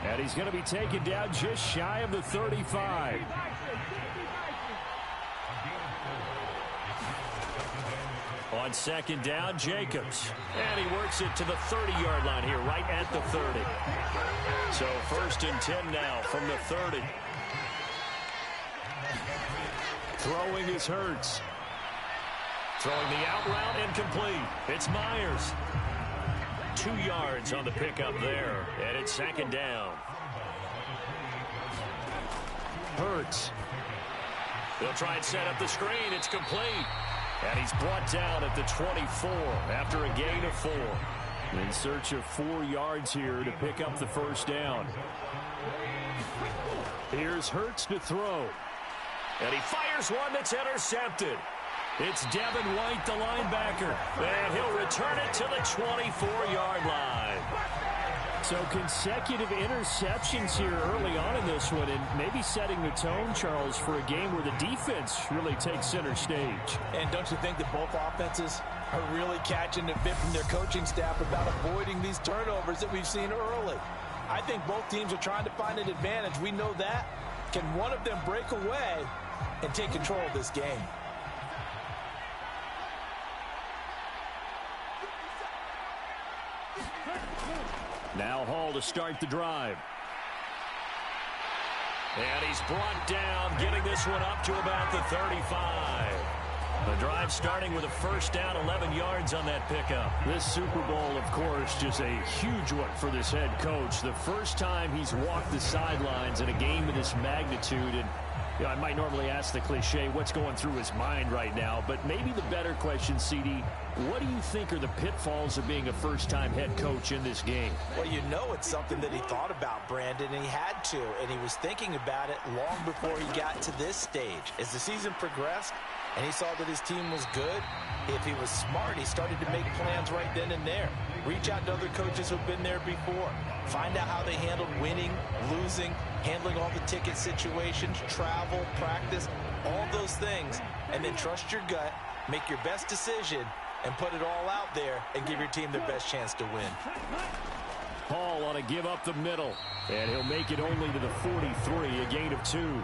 And he's going to be taken down just shy of the 35. On second down, Jacobs. And he works it to the 30-yard line here, right at the 30. So first and 10 now from the 30. Throwing is Hurts. Throwing the out route, incomplete. It's Myers. 2 yards on the pickup there, and it's second down. Hurts. They'll try and set up the screen. It's complete. And he's brought down at the 24 after a gain of 4. In search of 4 yards here to pick up the first down. Here's Hurts to throw. And he fires one that's intercepted. It's Devin White, the linebacker. And he'll return it to the 24-yard line. So consecutive interceptions here early on in this one, and maybe setting the tone, Charles, for a game where the defense really takes center stage. And don't you think that both offenses are really catching a bit from their coaching staff about avoiding these turnovers that we've seen early? I think both teams are trying to find an advantage. We know that. Can one of them break away and take control of this game? Now Hall to start the drive. And he's brought down, getting this one up to about the 35. The drive starting with a first down, 11 yards on that pickup. This Super Bowl, of course, just a huge one for this head coach. The first time he's walked the sidelines in a game of this magnitude. And you know, I might normally ask the cliche, what's going through his mind right now? But maybe the better question, CD, what do you think are the pitfalls of being a first-time head coach in this game? Well, you know it's something that he thought about, Brandon, and he had to. And he was thinking about it long before he got to this stage. As the season progressed and he saw that his team was good, if he was smart, he started to make plans right then and there. Reach out to other coaches who've been there before. Find out how they handled winning, losing, handling all the ticket situations, travel, practice, all those things. And then trust your gut, make your best decision, and put it all out there and give your team their best chance to win. Hall on a give up the middle. And he'll make it only to the 43, a gain of 2.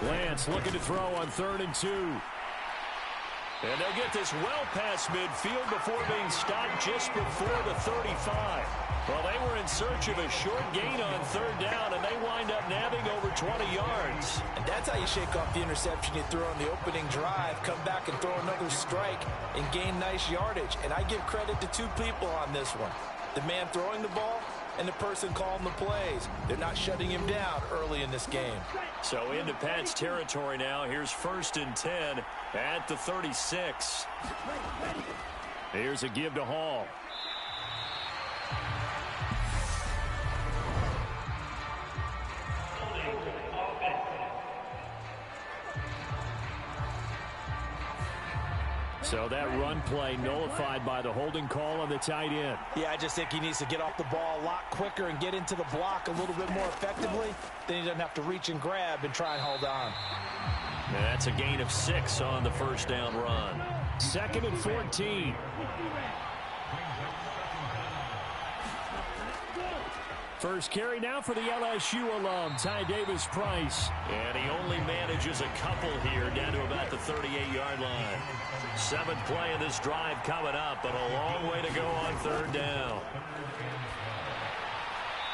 Lance looking to throw on 3rd and 2. And they'll get this well past midfield before being stopped just before the 35. Well, they were in search of a short gain on 3rd down, and they wind up nabbing over 20 yards. And that's how you shake off the interception you throw on the opening drive, come back and throw another strike and gain nice yardage. And I give credit to 2 people on this one. The man throwing the ball and the person calling the plays. They're not shutting him down early in this game. So into Pat's territory now. Here's 1st and 10 at the 36. Here's a give to Hall. So that run play nullified by the holding call on the tight end. Yeah, I just think he needs to get off the ball a lot quicker and get into the block a little bit more effectively. Then he doesn't have to reach and grab and try and hold on. And that's a gain of 6 on the first down run. 2nd and 14. First carry now for the LSU alum, Ty Davis-Price. And he only manages a couple here down to about the 38-yard line. 7th play of this drive coming up, but a long way to go on 3rd down.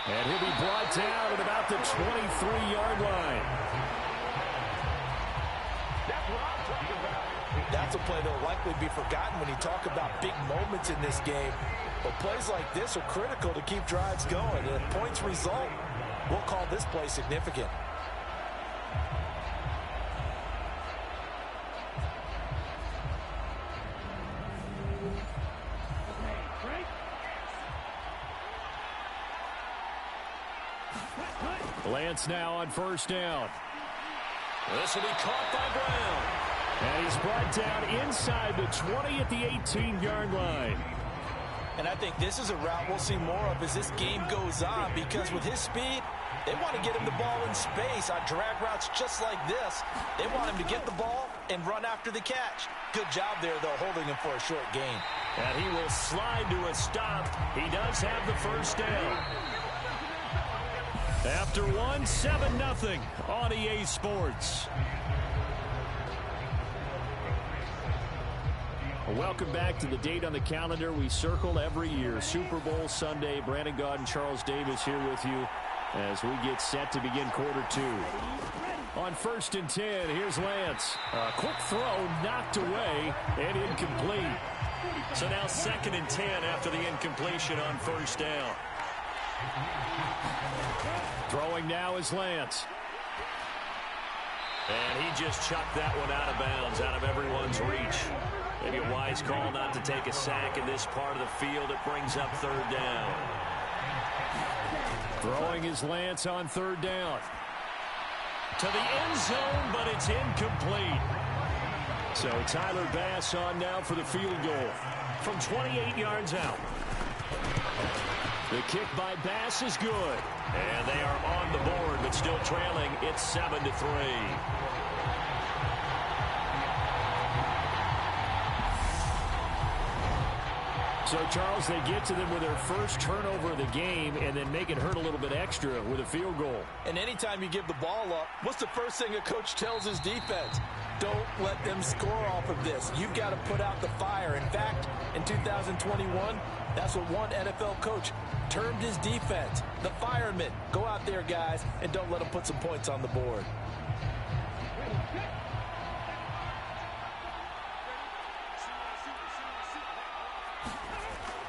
And he'll be brought down at about the 23-yard line. That's a play that will likely be forgotten when you talk about big moments in this game. But plays like this are critical to keep drives going. And if points result, we'll call this play significant. Lance now on first down. This will be caught by Brown. And he's brought down inside the 20 at the 18-yard line. And I think this is a route we'll see more of as this game goes on, because with his speed, they want to get him the ball in space on drag routes just like this. They want him to get the ball and run after the catch. Good job there, though, holding him for a short gain. And he will slide to a stop. He does have the first down. After one, 7-0 on EA Sports. Welcome back to the date on the calendar we circle every year. Super Bowl Sunday. Brandon Gaudin, Charles Davis here with you as we get set to begin quarter two. On 1st and 10, here's Lance. A quick throw knocked away and incomplete. So now 2nd and 10 after the incompletion on first down. Throwing now is Lance. And he just chucked that one out of bounds, out of everyone's reach. Maybe a wise call not to take a sack in this part of the field. It brings up 3rd down. Throwing is Lance on 3rd down. To the end zone, but it's incomplete. So Tyler Bass on now for the field goal from 28 yards out. The kick by Bass is good. And they are on the board, but still trailing. It's 7-3. So, Charles, they get to them with their first turnover of the game and then make it hurt a little bit extra with a field goal. And anytime you give the ball up, what's the first thing a coach tells his defense? Don't let them score off of this. You've got to put out the fire. In fact, in 2021, that's what one NFL coach termed his defense. The firemen. Go out there, guys, and don't let them put some points on the board.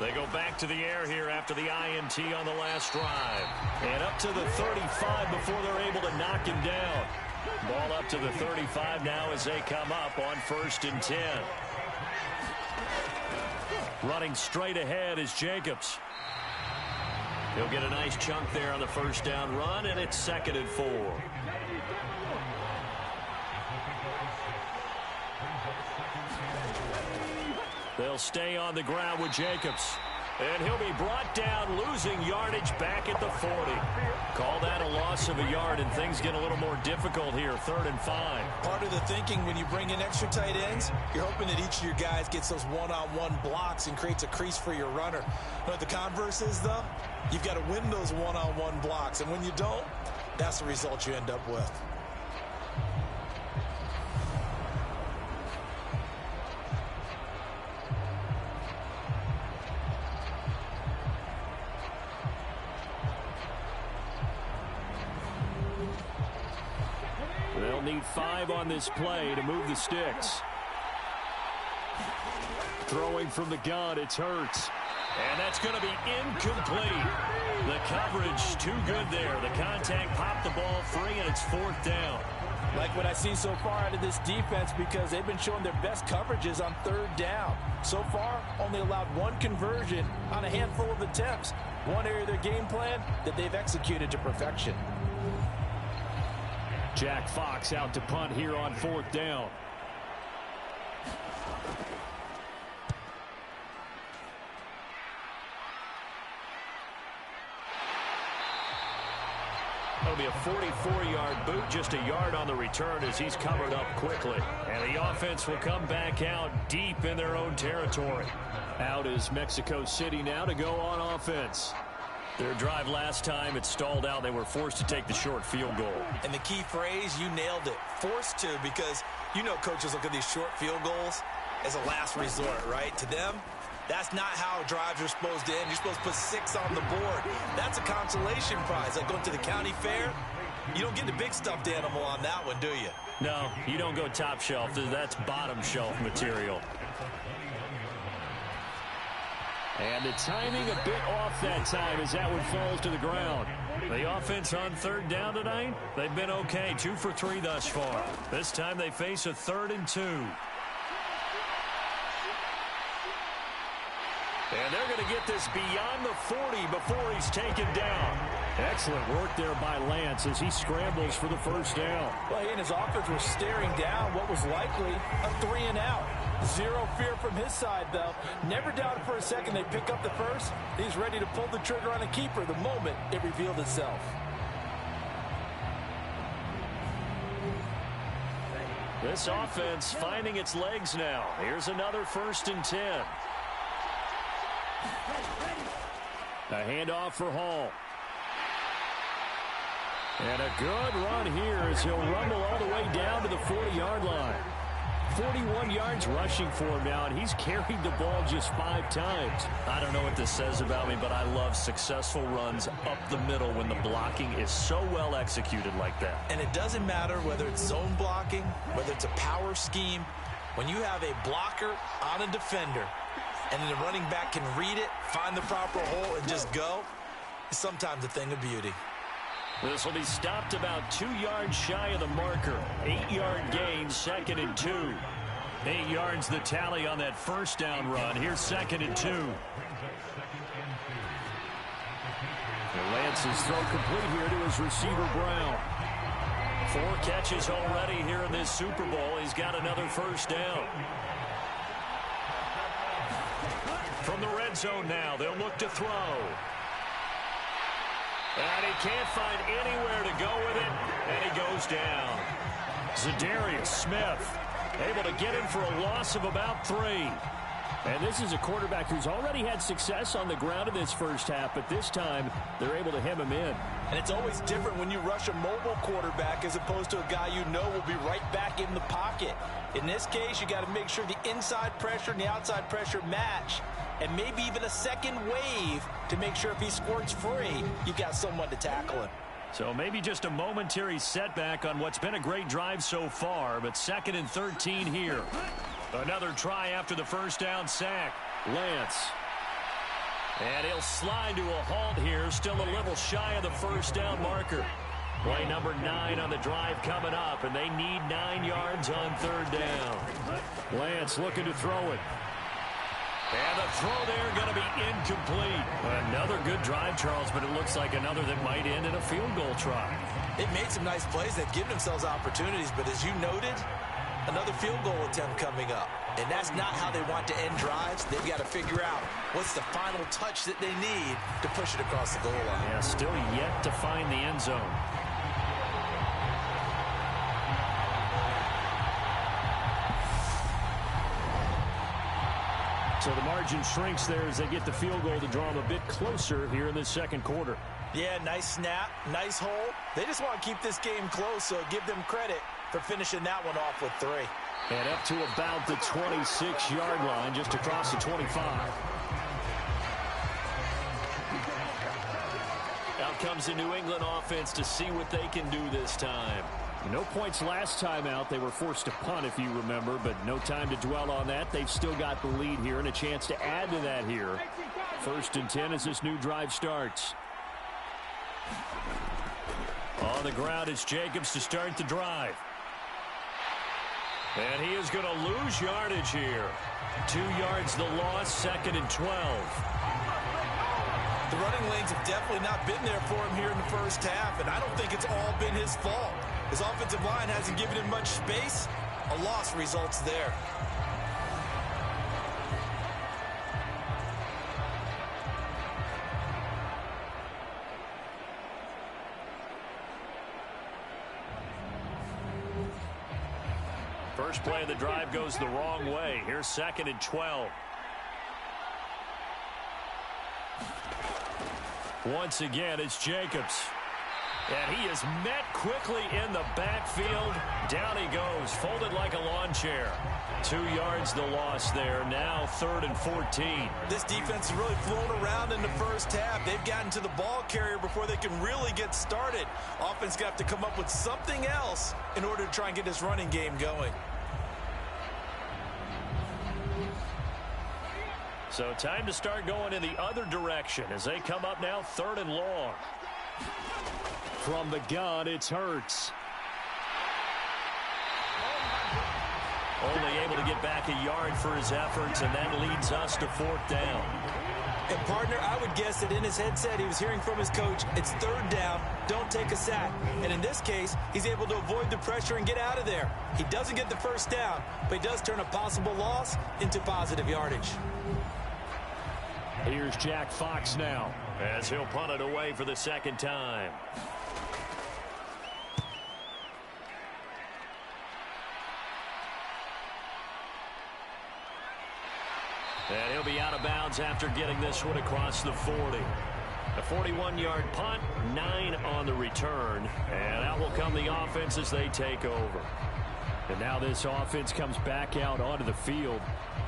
They go back to the air here after the INT on the last drive. And up to the 35 before they're able to knock him down. Ball up to the 35 now as they come up on 1st and 10. Running straight ahead is Jacobs. He'll get a nice chunk there on the first down run, and it's 2nd and 4. They'll stay on the ground with Jacobs. And he'll be brought down, losing yardage back at the 40. Call that a loss of a yard, and things get a little more difficult here, 3rd and 5. Part of the thinking when you bring in extra tight ends, you're hoping that each of your guys gets those one-on-one blocks and creates a crease for your runner. But the converse is, though, you've got to win those one-on-one blocks. And when you don't, that's the result you end up with. They'll need 5 on this play to move the sticks. Throwing from the gun, it's Hurts. And that's going to be incomplete. The coverage too good there. The contact popped the ball free, and it's 4th down. Like what I see so far out of this defense, because they've been showing their best coverages on 3rd down. So far, only allowed 1 conversion on a handful of attempts. One area of their game plan that they've executed to perfection. Jack Fox out to punt here on 4th down. That'll be a 44-yard boot, just a yard on the return as he's covered up quickly. And the offense will come back out deep in their own territory. Out is Mexico City now to go on offense. Their drive last time, it stalled out. They were forced to take the short field goal. And the key phrase, you nailed it. Forced to, because you know coaches look at these short field goals as a last resort, right? To them, that's not how drives are supposed to end. You're supposed to put 6 on the board. That's a consolation prize. Like going to the county fair, You don't get the big stuffed animal on that one, do you? No, you don't go top shelf. That's bottom shelf material. And the timing a bit off that time as that one falls to the ground. The offense on third down tonight, they've been okay. 2 for 3 thus far. This time they face a 3rd and 2. And they're going to get this beyond the 40 before he's taken down. Excellent work there by Lance as he scrambles for the first down. Well, he and his offense were staring down what was likely a 3 and out. Zero fear from his side, though. Never doubted for a second they'd pick up the first. He's ready to pull the trigger on a keeper the moment it revealed itself. This offense finding its legs now. Here's another 1st and 10. A handoff for Hall. And a good run here as he'll rumble all the way down to the 40-yard line. 41 yards rushing for him now, and he's carried the ball just 5 times. I don't know what this says about me, but I love successful runs up the middle when the blocking is so well executed like that. And it doesn't matter whether it's zone blocking, whether it's a power scheme. When you have a blocker on a defender, and then the running back can read it, find the proper hole, and just go, it's sometimes a thing of beauty. This will be stopped about 2 yards shy of the marker. 8-yard gain, 2nd and 2. 8 yards the tally on that first down run. Here's 2nd and 2. Lance's throw complete here to his receiver, Brown. 4 catches already here in this Super Bowl. He's got another first down. From the red zone now, they'll look to throw. And he can't find anywhere to go with it, and he goes down. Zadarius Smith able to get him for a loss of about 3. And this is a quarterback who's already had success on the ground in this first half, but this time they're able to hem him in. And it's always different when you rush a mobile quarterback as opposed to a guy you know will be right back in the pocket. In this case, you got to make sure the inside pressure and the outside pressure match, and maybe even a second wave to make sure if he squirts free, you've got someone to tackle him. So maybe just a momentary setback on what's been a great drive so far, but 2nd and 13 here. Another try after the first down sack. Lance. And he'll slide to a halt here, still a little shy of the first down marker. Play number 9 on the drive coming up, and they need 9 yards on 3rd down. Lance looking to throw it. And the throw there going to be incomplete. Another good drive, Charles, but it looks like another that might end in a field goal try. They've made some nice plays. They've given themselves opportunities, but as you noted, another field goal attempt coming up. And that's not how they want to end drives. They've got to figure out what's the final touch that they need to push it across the goal line. Yeah, still yet to find the end zone. So the margin shrinks there as they get the field goal to draw them a bit closer here in the second quarter. Yeah, nice snap, nice hole. They just want to keep this game close, so give them credit for finishing that one off with 3. And up to about the 26-yard line, just across the 25. Out comes the New England offense to see what they can do this time. No points last time out. They were forced to punt, if you remember, but no time to dwell on that. They've still got the lead here and a chance to add to that here. 1st and 10 as this new drive starts. On the ground, it's Jacobs to start the drive. And he is going to lose yardage here. 2 yards the loss, 2nd and 12. The running lanes have definitely not been there for him here in the first half, and I don't think it's all been his fault. His offensive line hasn't given him much space. A loss results there. First play of the drive goes the wrong way. Here's 2nd and 12. Once again, it's Jacobs. And he is met quickly in the backfield. Down he goes, folded like a lawn chair. 2 yards the loss there. Now 3rd and 14. This defense has really flown around in the first half. They've gotten to the ball carrier before they can really get started. Offense got to come up with something else in order to try and get this running game going. So time to start going in the other direction as they come up now 3rd and long. From the gun, it's Hurts. Only able to get back a yard for his efforts, and that leads us to 4th down. And, partner, I would guess that in his headset he was hearing from his coach, it's 3rd down, don't take a sack. And in this case, he's able to avoid the pressure and get out of there. He doesn't get the 1st down, but he does turn a possible loss into positive yardage. Here's Jack Fox now, as he'll punt it away for the 2nd time. And he'll be out of bounds after getting this one across the 40. A 41-yard punt, 9 on the return. And out will come the offense as they take over. And now this offense comes back out onto the field.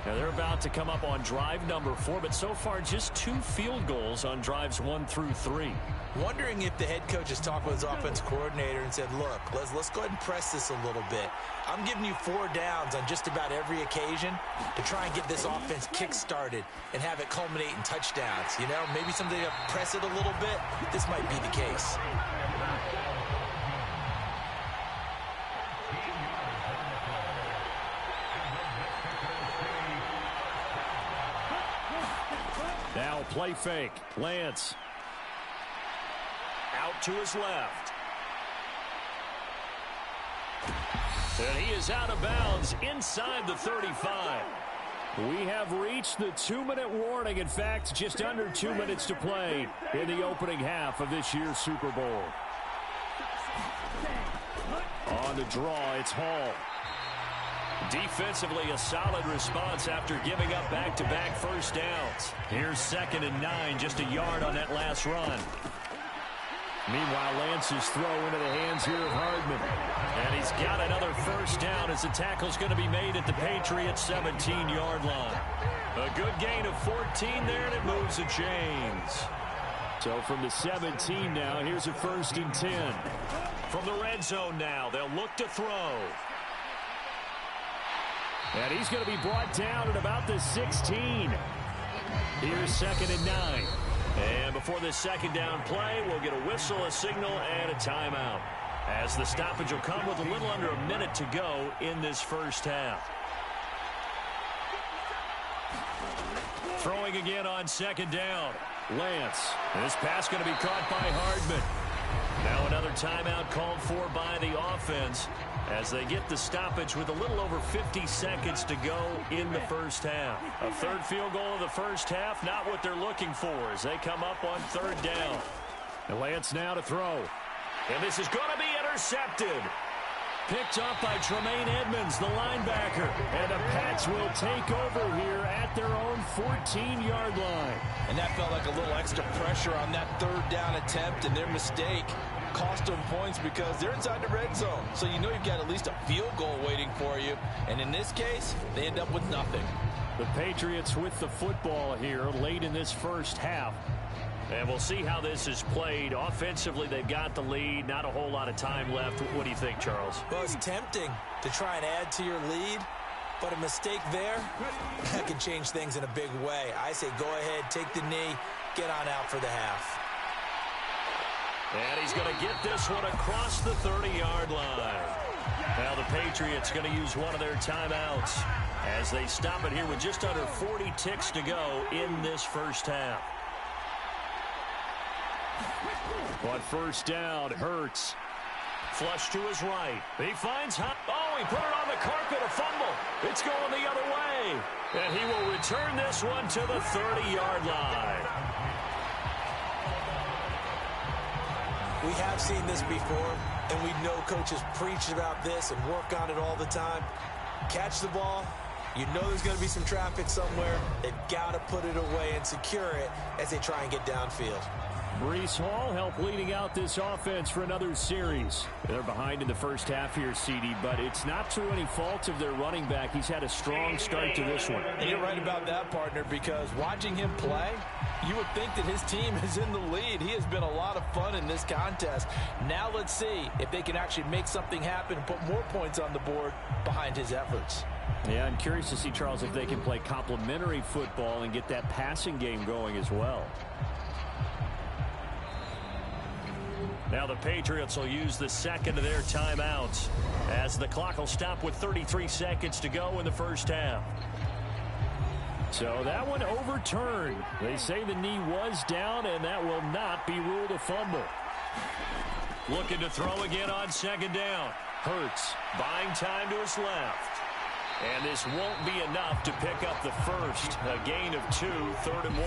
Now they're about to come up on drive number 4, but so far just 2 field goals on drives 1 through 3. Wondering if the head coach has talked with his offensive coordinator and said, look, let's go ahead and press this a little bit. I'm giving you 4 downs on just about every occasion to try and get this offense kick-started and have it culminate in touchdowns. You know, maybe something to press it a little bit. This might be the case. Now play fake. Lance. Out to his left. And he is out of bounds inside the 35. We have reached the 2-minute warning. In fact, just under 2 minutes to play in the opening half of this year's Super Bowl. On the draw, it's Hall. Defensively, a solid response after giving up back-to-back 1st downs. Here's 2nd and 9, just a yard on that last run. Meanwhile, Lance's throw into the hands here of Hardman. And he's got another 1st down as the tackle's going to be made at the Patriots' 17-yard line. A good gain of 14 there, and it moves the chains. So from the 17 now, here's a 1st and 10. From the red zone now, they'll look to throw. And he's going to be brought down at about the 16. Here's 2nd and 9. And before this 2nd down play, we'll get a whistle, a signal, and a timeout, as the stoppage will come with a little under a minute to go in this 1st half. Throwing again on 2nd down. Lance. This pass going to be caught by Hardman. Now another timeout called for by the offense as they get the stoppage with a little over 50 seconds to go in the 1st half. A 3rd field goal of the 1st half, not what they're looking for as they come up on 3rd down. And Lance now to throw. And this is going to be intercepted. Picked up by Tremaine Edmonds, the linebacker. And the Pats will take over here at their own 14-yard line. And that felt like a little extra pressure on that 3rd down attempt, and their mistake cost them points because they're inside the red zone. So you know you've got at least a field goal waiting for you. And in this case, they end up with nothing. The Patriots with the football here late in this 1st half. And we'll see how this is played. Offensively, they've got the lead. Not a whole lot of time left. What do you think, Charles? Well, it's tempting to try and add to your lead, but a mistake there, that can change things in a big way. I say go ahead, take the knee, get on out for the half. And he's going to get this one across the 30-yard line. Now the Patriots going to use one of their timeouts as they stop it here with just under 40 ticks to go in this 1st half. On 1st down, Hurts. Flush to his right. He finds Hunt. Oh, he put it on the carpet, a fumble. It's going the other way. And he will return this one to the 30-yard line. We have seen this before, and we know coaches preach about this and work on it all the time. Catch the ball. You know there's going to be some traffic somewhere. They've got to put it away and secure it as they try and get downfield. Breece Hall helped leading out this offense for another series. They're behind in the first half here, CD, but it's not through any fault of their running back. He's had a strong start to this one. And you're right about that, partner, because watching him play, you would think that his team is in the lead. He has been a lot of fun in this contest. Now let's see if they can actually make something happen and put more points on the board behind his efforts. Yeah, I'm curious to see, Charles, if they can play complementary football and get that passing game going as well. Now the Patriots will use the second of their timeouts as the clock will stop with 33 seconds to go in the first half. So that one overturned. They say the knee was down, and that will not be ruled a fumble. Looking to throw again on second down. Hurts buying time to his left. And this won't be enough to pick up the first. A gain of 2, 3rd and 1.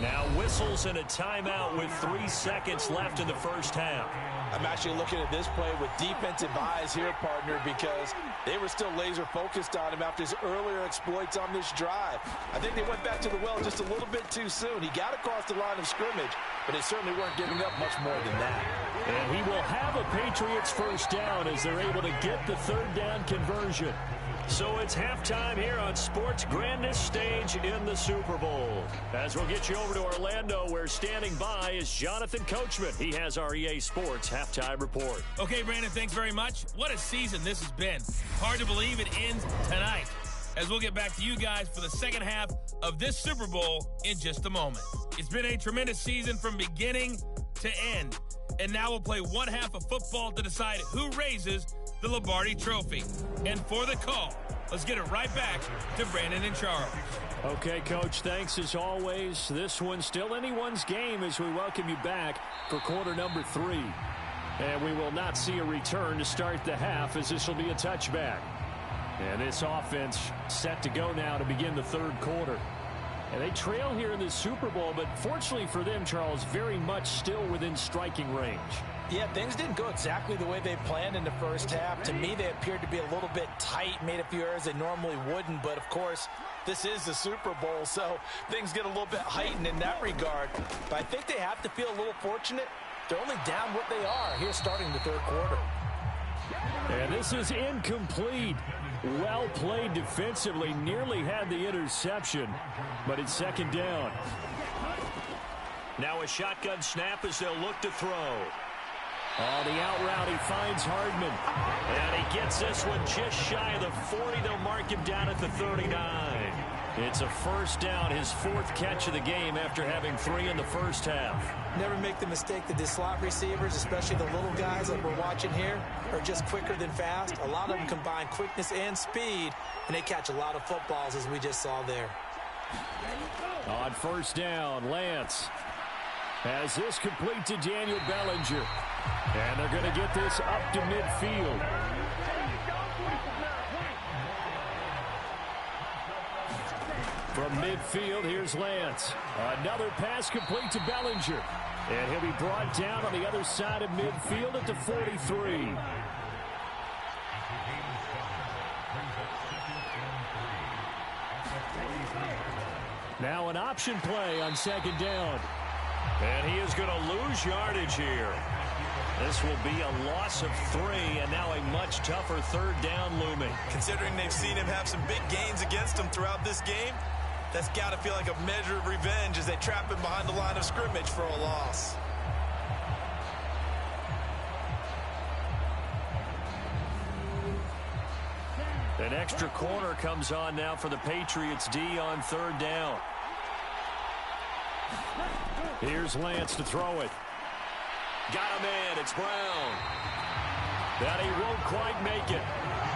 Now whistles and a timeout with 3 seconds left in the first half. I'm actually looking at this play with defensive eyes here, partner, because they were still laser focused on him after his earlier exploits on this drive. I think they went back to the well just a little bit too soon. He got across the line of scrimmage, but they certainly weren't giving up much more than that. And he will have a Patriots first down as they're able to get the 3rd down conversion. So it's halftime here on sports' grandest stage in the Super Bowl. As we'll get you over to Orlando, where standing by is Jonathan Coachman. He has our EA Sports halftime report. Okay, Brandon, thanks very much. What a season this has been. Hard to believe it ends tonight, as we'll get back to you guys for the second half of this Super Bowl in just a moment. It's been a tremendous season from beginning to end, and now we'll play one half of football to decide who raises the Lombardi Trophy. And for the call, let's get it right back to Brandon and Charles. Okay, Coach, thanks as always. This one's still anyone's game as we welcome you back for quarter number 3. And we will not see a return to start the half, as this will be a touchback. And this offense set to go now to begin the 3rd quarter. And they trail here in the Super Bowl, but fortunately for them, Charles, very much still within striking range. Yeah, things didn't go exactly the way they planned in the first half. To me, they appeared to be a little bit tight, made a few errors they normally wouldn't. But, of course, this is the Super Bowl, so things get a little bit heightened in that regard. But I think they have to feel a little fortunate. They're only down what they are here starting the 3rd quarter. And this is incomplete. Well played defensively, nearly had the interception, but it's 2nd down. Now a shotgun snap as they'll look to throw. Oh, the out route, he finds Hardman. And he gets this one just shy of the 40. They'll mark him down at the 39. It's a first down, his 4th catch of the game after having 3 in the first half. Never make the mistake that the slot receivers, especially the little guys that we're watching here, are just quicker than fast. A lot of them combine quickness and speed, and they catch a lot of footballs, as we just saw there. On first down, Lance has this complete to Daniel Bellinger. And they're going to get this up to midfield. From midfield, here's Lance. Another pass complete to Bellinger. And he'll be brought down on the other side of midfield at the 43. Now an option play on 2nd down. And he is going to lose yardage here. This will be a loss of 3, and now a much tougher 3rd down looming. Considering they've seen him have some big gains against them throughout this game, that's got to feel like a measure of revenge as they trap him behind the line of scrimmage for a loss. An extra corner comes on now for the Patriots D on 3rd down. Here's Lance to throw it. Got him in. It's Brown. That he won't quite make it.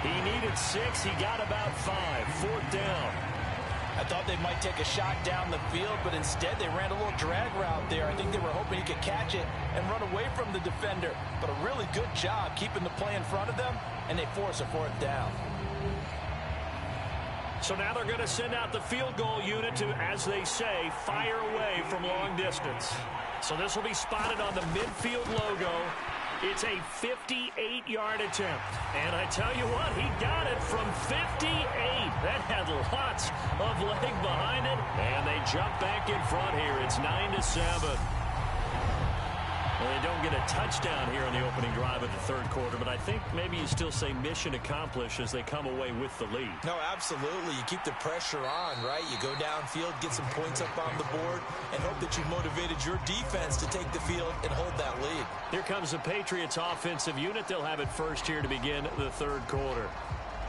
He needed 6. He got about 5. 4th down. I thought they might take a shot down the field, but instead they ran a little drag route there. I think they were hoping he could catch it and run away from the defender. But a really good job keeping the play in front of them, and they force a 4th down. So now they're going to send out the field goal unit to, as they say, fire away from long distance. So this will be spotted on the midfield logo. It's a 58-yard attempt. And I tell you what, he got it from 58. That had lots of leg behind it. And they jump back in front here. It's 9-7. Well, they don't get a touchdown here in the opening drive of the third quarter, but I think maybe you still say mission accomplished as they come away with the lead. No, absolutely. You keep the pressure on, right? You go downfield, get some points up on the board, and hope that you've motivated your defense to take the field and hold that lead. Here comes the Patriots offensive unit. They'll have it first here to begin the third quarter.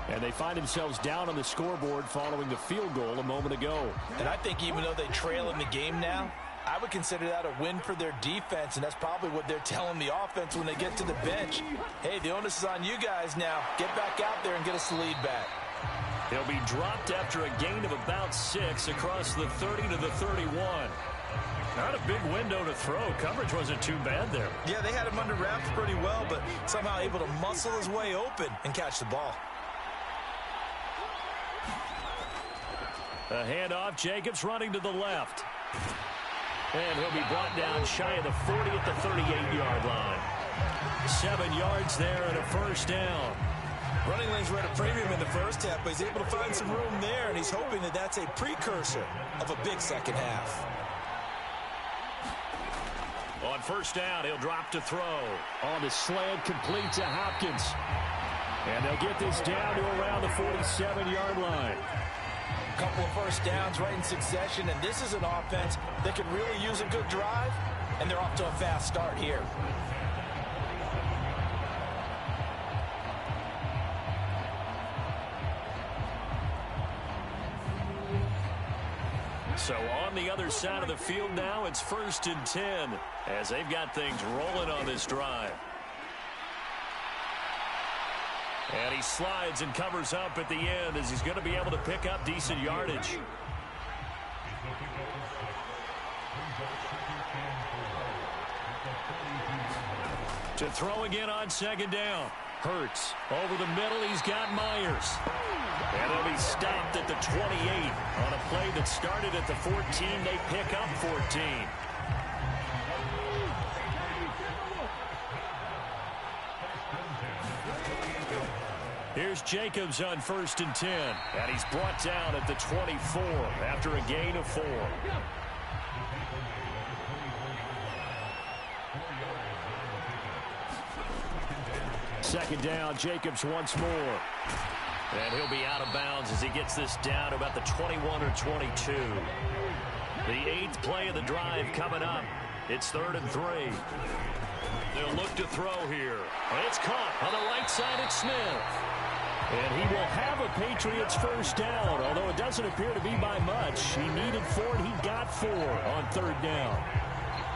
And they find themselves down on the scoreboard following the field goal a moment ago. And I think even though they trail in the game now, I would consider that a win for their defense, and that's probably what they're telling the offense when they get to the bench. Hey, the onus is on you guys now. Get back out there and get us the lead back. He'll be dropped after a gain of about 6 across the 30 to the 31. Not a big window to throw. Coverage wasn't too bad there. Yeah, they had him under wraps pretty well, but somehow able to muscle his way open and catch the ball. A handoff. Jacobs running to the left. And he'll be brought down shy of the 40 at the 38-yard line. 7 yards there and a first down. Running lanes were at a premium in the first half, but he's able to find some room there, and he's hoping that that's a precursor of a big second half. On first down, he'll drop to throw. On the slant, complete to Hopkins. And they'll get this down to around the 47-yard line. Couple of first downs right in succession, and this is an offense that could really use a good drive, and they're off to a fast start here. So on the other side of the field now, it's 1st and 10 as they've got things rolling on this drive. And he slides and covers up at the end as he's going to be able to pick up decent yardage. To throw again on second down. Hurts over the middle. He's got Myers. And he'll be stopped at the 28 on a play that started at the 14. They pick up 14. Here's Jacobs on 1st and 10. And he's brought down at the 24 after a gain of 4. Second down, Jacobs once more. And he'll be out of bounds as he gets this down to about the 21 or 22. The 8th play of the drive coming up. It's 3rd and 3. They'll look to throw here. It's caught on the right side at Smith. And he will have a Patriots first down, although it doesn't appear to be by much. He needed 4, and he got 4 on 3rd down.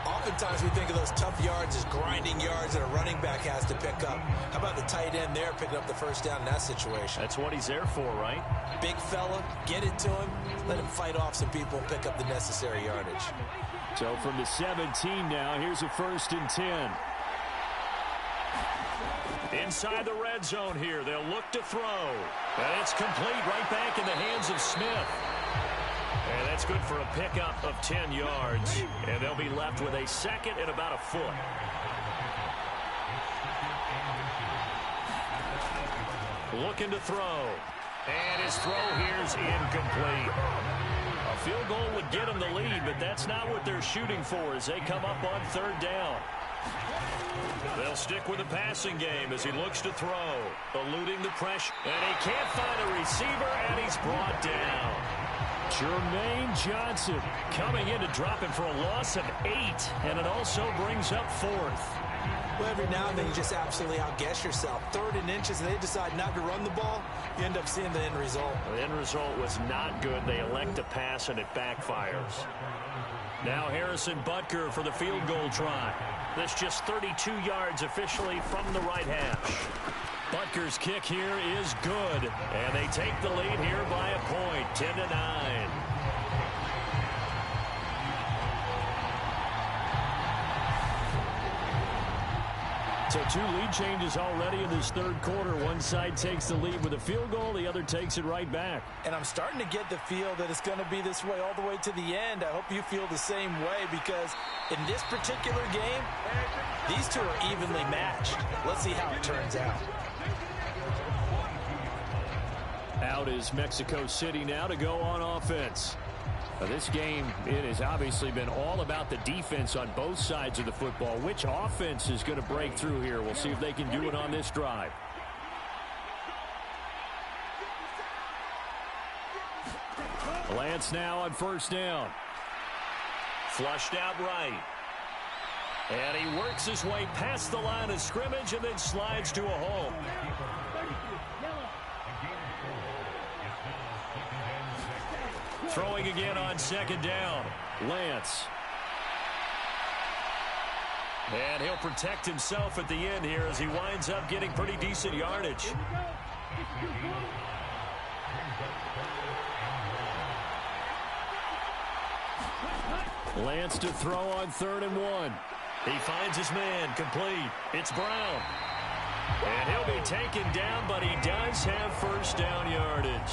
Oftentimes we think of those tough yards as grinding yards that a running back has to pick up. How about the tight end there picking up the first down in that situation? That's what he's there for, right? Big fella, get it to him, let him fight off some people and pick up the necessary yardage. So from the 17 now, here's a 1st and 10. Inside the red zone here, they'll look to throw. And it's complete right back in the hands of Smith. And that's good for a pickup of 10 yards. And they'll be left with a 2nd and about a foot. Looking to throw. And his throw here's incomplete. A field goal would get him the lead, but that's not what they're shooting for as they come up on 3rd down. They'll stick with the passing game as he looks to throw. Eluding the pressure. And he can't find a receiver, and he's brought down. Jermaine Johnson coming in to drop him for a loss of 8, and it also brings up 4th. Well, every now and then you just absolutely outguess yourself. 3rd and inches, and they decide not to run the ball. You end up seeing the end result. The end result was not good. They elect to pass, and it backfires. Now Harrison Butker for the field goal try. This just 32 yards officially from the right hash. Butker's kick here is good, and they take the lead here by a point, 10-9. So 2 lead changes already in this 3rd quarter. One side takes the lead with a field goal. The other takes it right back. And I'm starting to get the feel that it's going to be this way all the way to the end. I hope you feel the same way because in this particular game, these two are evenly matched. Let's see how it turns out. Out is Mexico City now to go on offense. This game, it has obviously been all about the defense on both sides of the football. Which offense is going to break through here? We'll see if they can do it on this drive. Lance now on first down. Flushed out right. And he works his way past the line of scrimmage and then slides to a hole. Throwing again on second down. Lance. And he'll protect himself at the end here as he winds up getting pretty decent yardage. Lance to throw on 3rd and 1. He finds his man, complete. It's Brown. And he'll be taken down, but he does have first down yardage.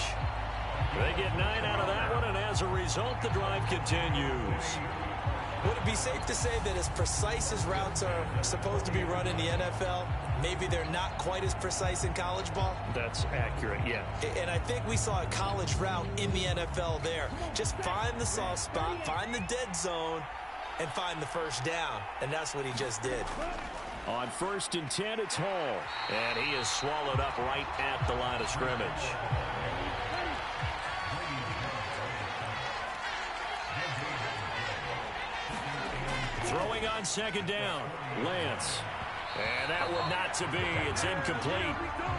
They get 9 out of that one, and as a result, the drive continues. Would it be safe to say that as precise as routes are supposed to be run in the NFL, maybe they're not quite as precise in college ball? That's accurate, yeah. And I think we saw a college route in the NFL there. Just find the soft spot, find the dead zone, and find the first down. And that's what he just did. On 1st and 10, it's Hall. And he is swallowed up right at the line of scrimmage. Throwing on second down. Lance. And that one not to be. It's incomplete.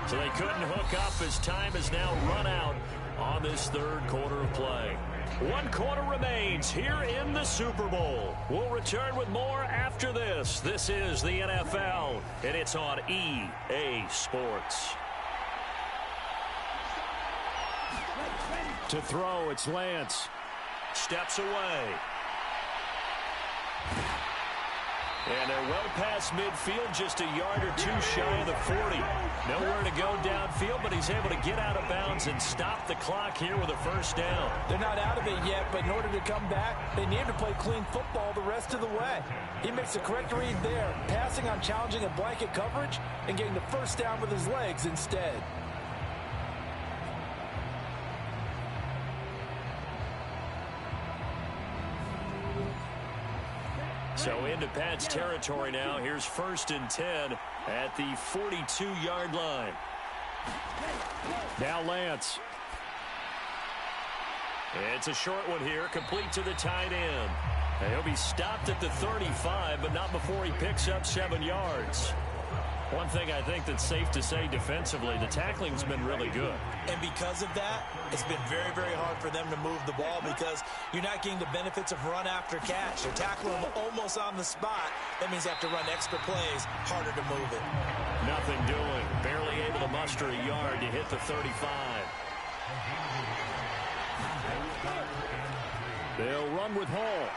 So they couldn't hook up as time has now run out on this 3rd quarter of play. 1 quarter remains here in the Super Bowl. We'll return with more after this. This is the NFL, and it's on EA Sports. To throw, it's Lance. Steps away. And they're well past midfield, just a yard or two shy of the 40. Nowhere to go downfield, but he's able to get out of bounds and stop the clock here with a first down. They're not out of it yet, but in order to come back, they need to play clean football the rest of the way. He makes the correct read there, passing on challenging a blanket coverage and getting the first down with his legs instead. So into Pat's territory now. Here's 1st and 10 at the 42-yard line. Now Lance. It's a short one here, complete to the tight end. And he'll be stopped at the 35, but not before he picks up 7 yards. One thing I think that's safe to say defensively, the tackling's been really good. And because of that, it's been very, very hard for them to move the ball because you're not getting the benefits of run after catch. They're tackling them almost on the spot. That means they have to run extra plays, harder to move it. Nothing doing. Barely able to muster a yard to hit the 35. They'll run with Hall.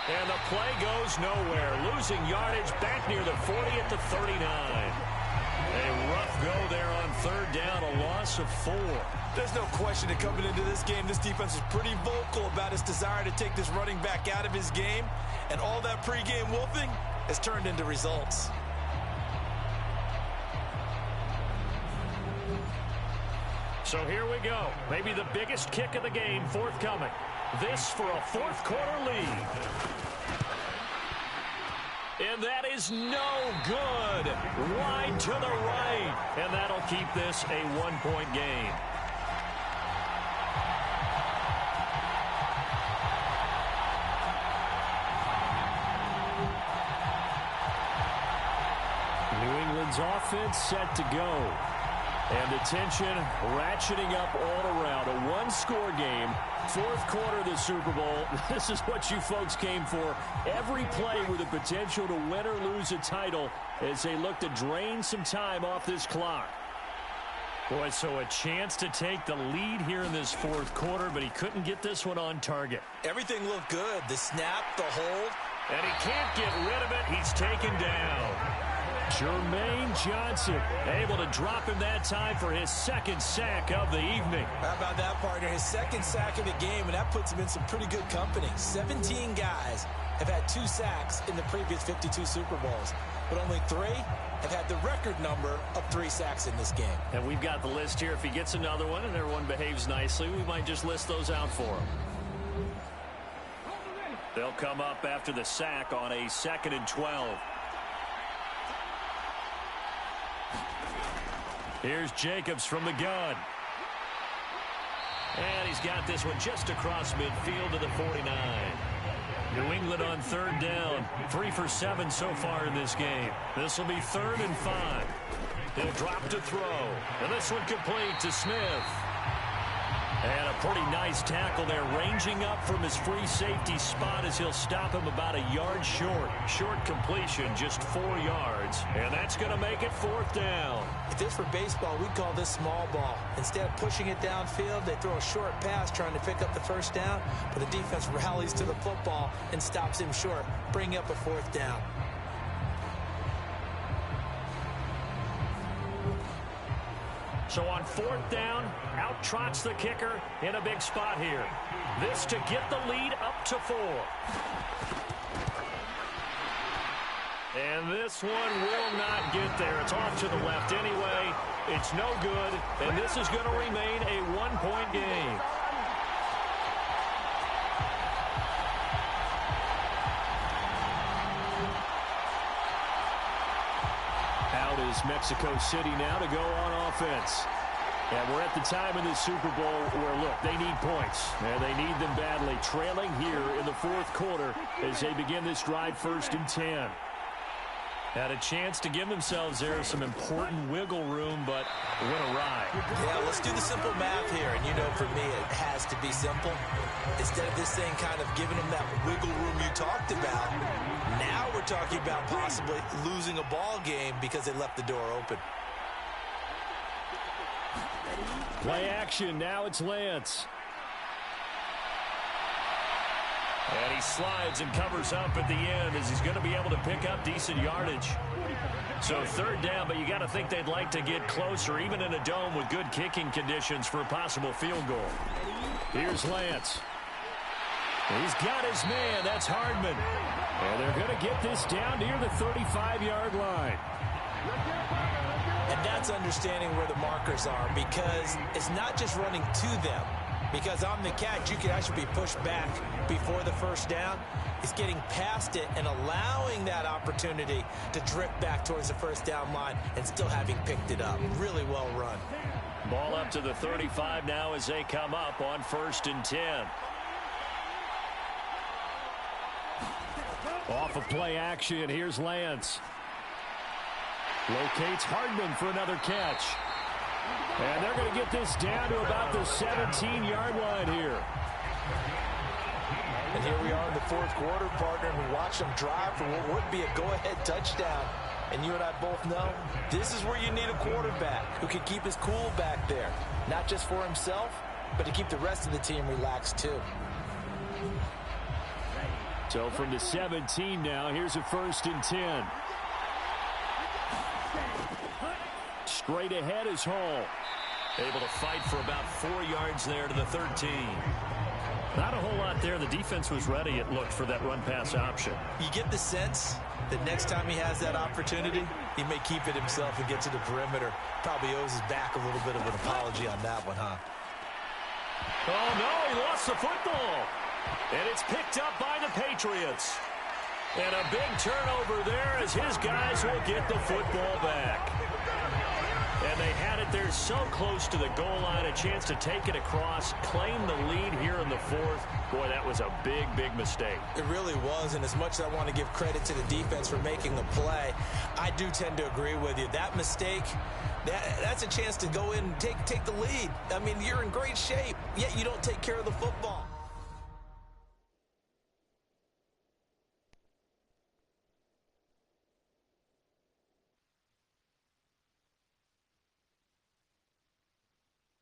And the play goes nowhere. Losing yardage back near the 40 at the 39. A rough go there on 3rd down, a loss of 4. There's no question that coming into this game, this defense is pretty vocal about its desire to take this running back out of his game. And all that pregame wolfing has turned into results. So here we go. Maybe the biggest kick of the game forthcoming. This for a 4th quarter lead. And that is no good. Wide to the right. And that'll keep this a 1-point game. New England's offense set to go. And the tension ratcheting up all around. A 1-score game. 4th quarter of the Super Bowl. This is what you folks came for. Every play with the potential to win or lose a title as they look to drain some time off this clock. Boy, so a chance to take the lead here in this 4th quarter, but he couldn't get this one on target. Everything looked good. The snap, the hold. And he can't get rid of it. He's taken down. Jermaine Johnson able to drop him that time for his 2nd sack of the evening. How about that, partner? His 2nd sack of the game, and that puts him in some pretty good company. 17 guys have had 2 sacks in the previous 52 Super Bowls, but only 3 have had the record number of 3 sacks in this game. And we've got the list here. If he gets another one and everyone behaves nicely, we might just list those out for him. They'll come up after the sack on a 2nd and 12. Here's Jacobs from the gun. And he's got this one just across midfield to the 49. New England on 3rd down. 3 for 7 so far in this game. This will be 3rd and 5. He'll drop to throw. And this one complete to Smith. And a pretty nice tackle there, ranging up from his free safety spot as he'll stop him about a yard short. Short completion, just 4 yards. And that's going to make it 4th down. If this were baseball, we'd call this small ball. Instead of pushing it downfield, they throw a short pass trying to pick up the 1st down, but the defense rallies to the football and stops him short, bringing up a 4th down. So on 4th down, out trots the kicker in a big spot here. This to get the lead up to 4. And this one will not get there. It's off to the left anyway. It's no good, and this is going to remain a 1-point game. Out is Mexico City now to go on offense. And we're at the time in the Super Bowl where, look, they need points. And they need them badly. Trailing here in the 4th quarter as they begin this drive 1st and 10. Had a chance to give themselves there some important wiggle room, but went awry. Yeah, let's do the simple math here. And, you know, for me, it has to be simple. Instead of this thing kind of giving them that wiggle room you talked about, now we're talking about possibly losing a ball game because they left the door open. Play action. Now it's Lance. And he slides and covers up at the end as he's going to be able to pick up decent yardage. So 3rd down, but you got to think they'd like to get closer, even in a dome with good kicking conditions for a possible field goal. Here's Lance. He's got his man. That's Hardman. And they're going to get this down near the 35-yard line. And that's understanding where the markers are, because it's not just running to them. Because on the catch, you can actually be pushed back before the 1st down. It's getting past it and allowing that opportunity to drift back towards the 1st down line and still having picked it up. Really well run. Ball up to the 35 now as they come up on 1st and 10. Off of play action, here's Lance. Locates Hardman for another catch. And they're going to get this down to about the 17-yard line here. And here we are in the 4th quarter, partner, and we watch them drive for what would be a go-ahead touchdown. And you and I both know this is where you need a quarterback who can keep his cool back there. Not just for himself, but to keep the rest of the team relaxed too. So from the 17 now, here's a 1st and 10. Straight ahead is Hall. Able to fight for about 4 yards there to the 13. Not a whole lot there. The defense was ready, it looked, for that run-pass option. You get the sense that next time he has that opportunity, he may keep it himself and get to the perimeter. Probably owes his back a little bit of an apology on that one, huh? Oh, no, he lost the football. And it's picked up by the Patriots. And a big turnover there as his guys will get the football back. And they had it there so close to the goal line, a chance to take it across, claim the lead here in the 4th. Boy, that was a big, big mistake. It really was, and as much as I want to give credit to the defense for making the play, I do tend to agree with you. That mistake, that's a chance to go in and take the lead. I mean, you're in great shape, yet you don't take care of the football.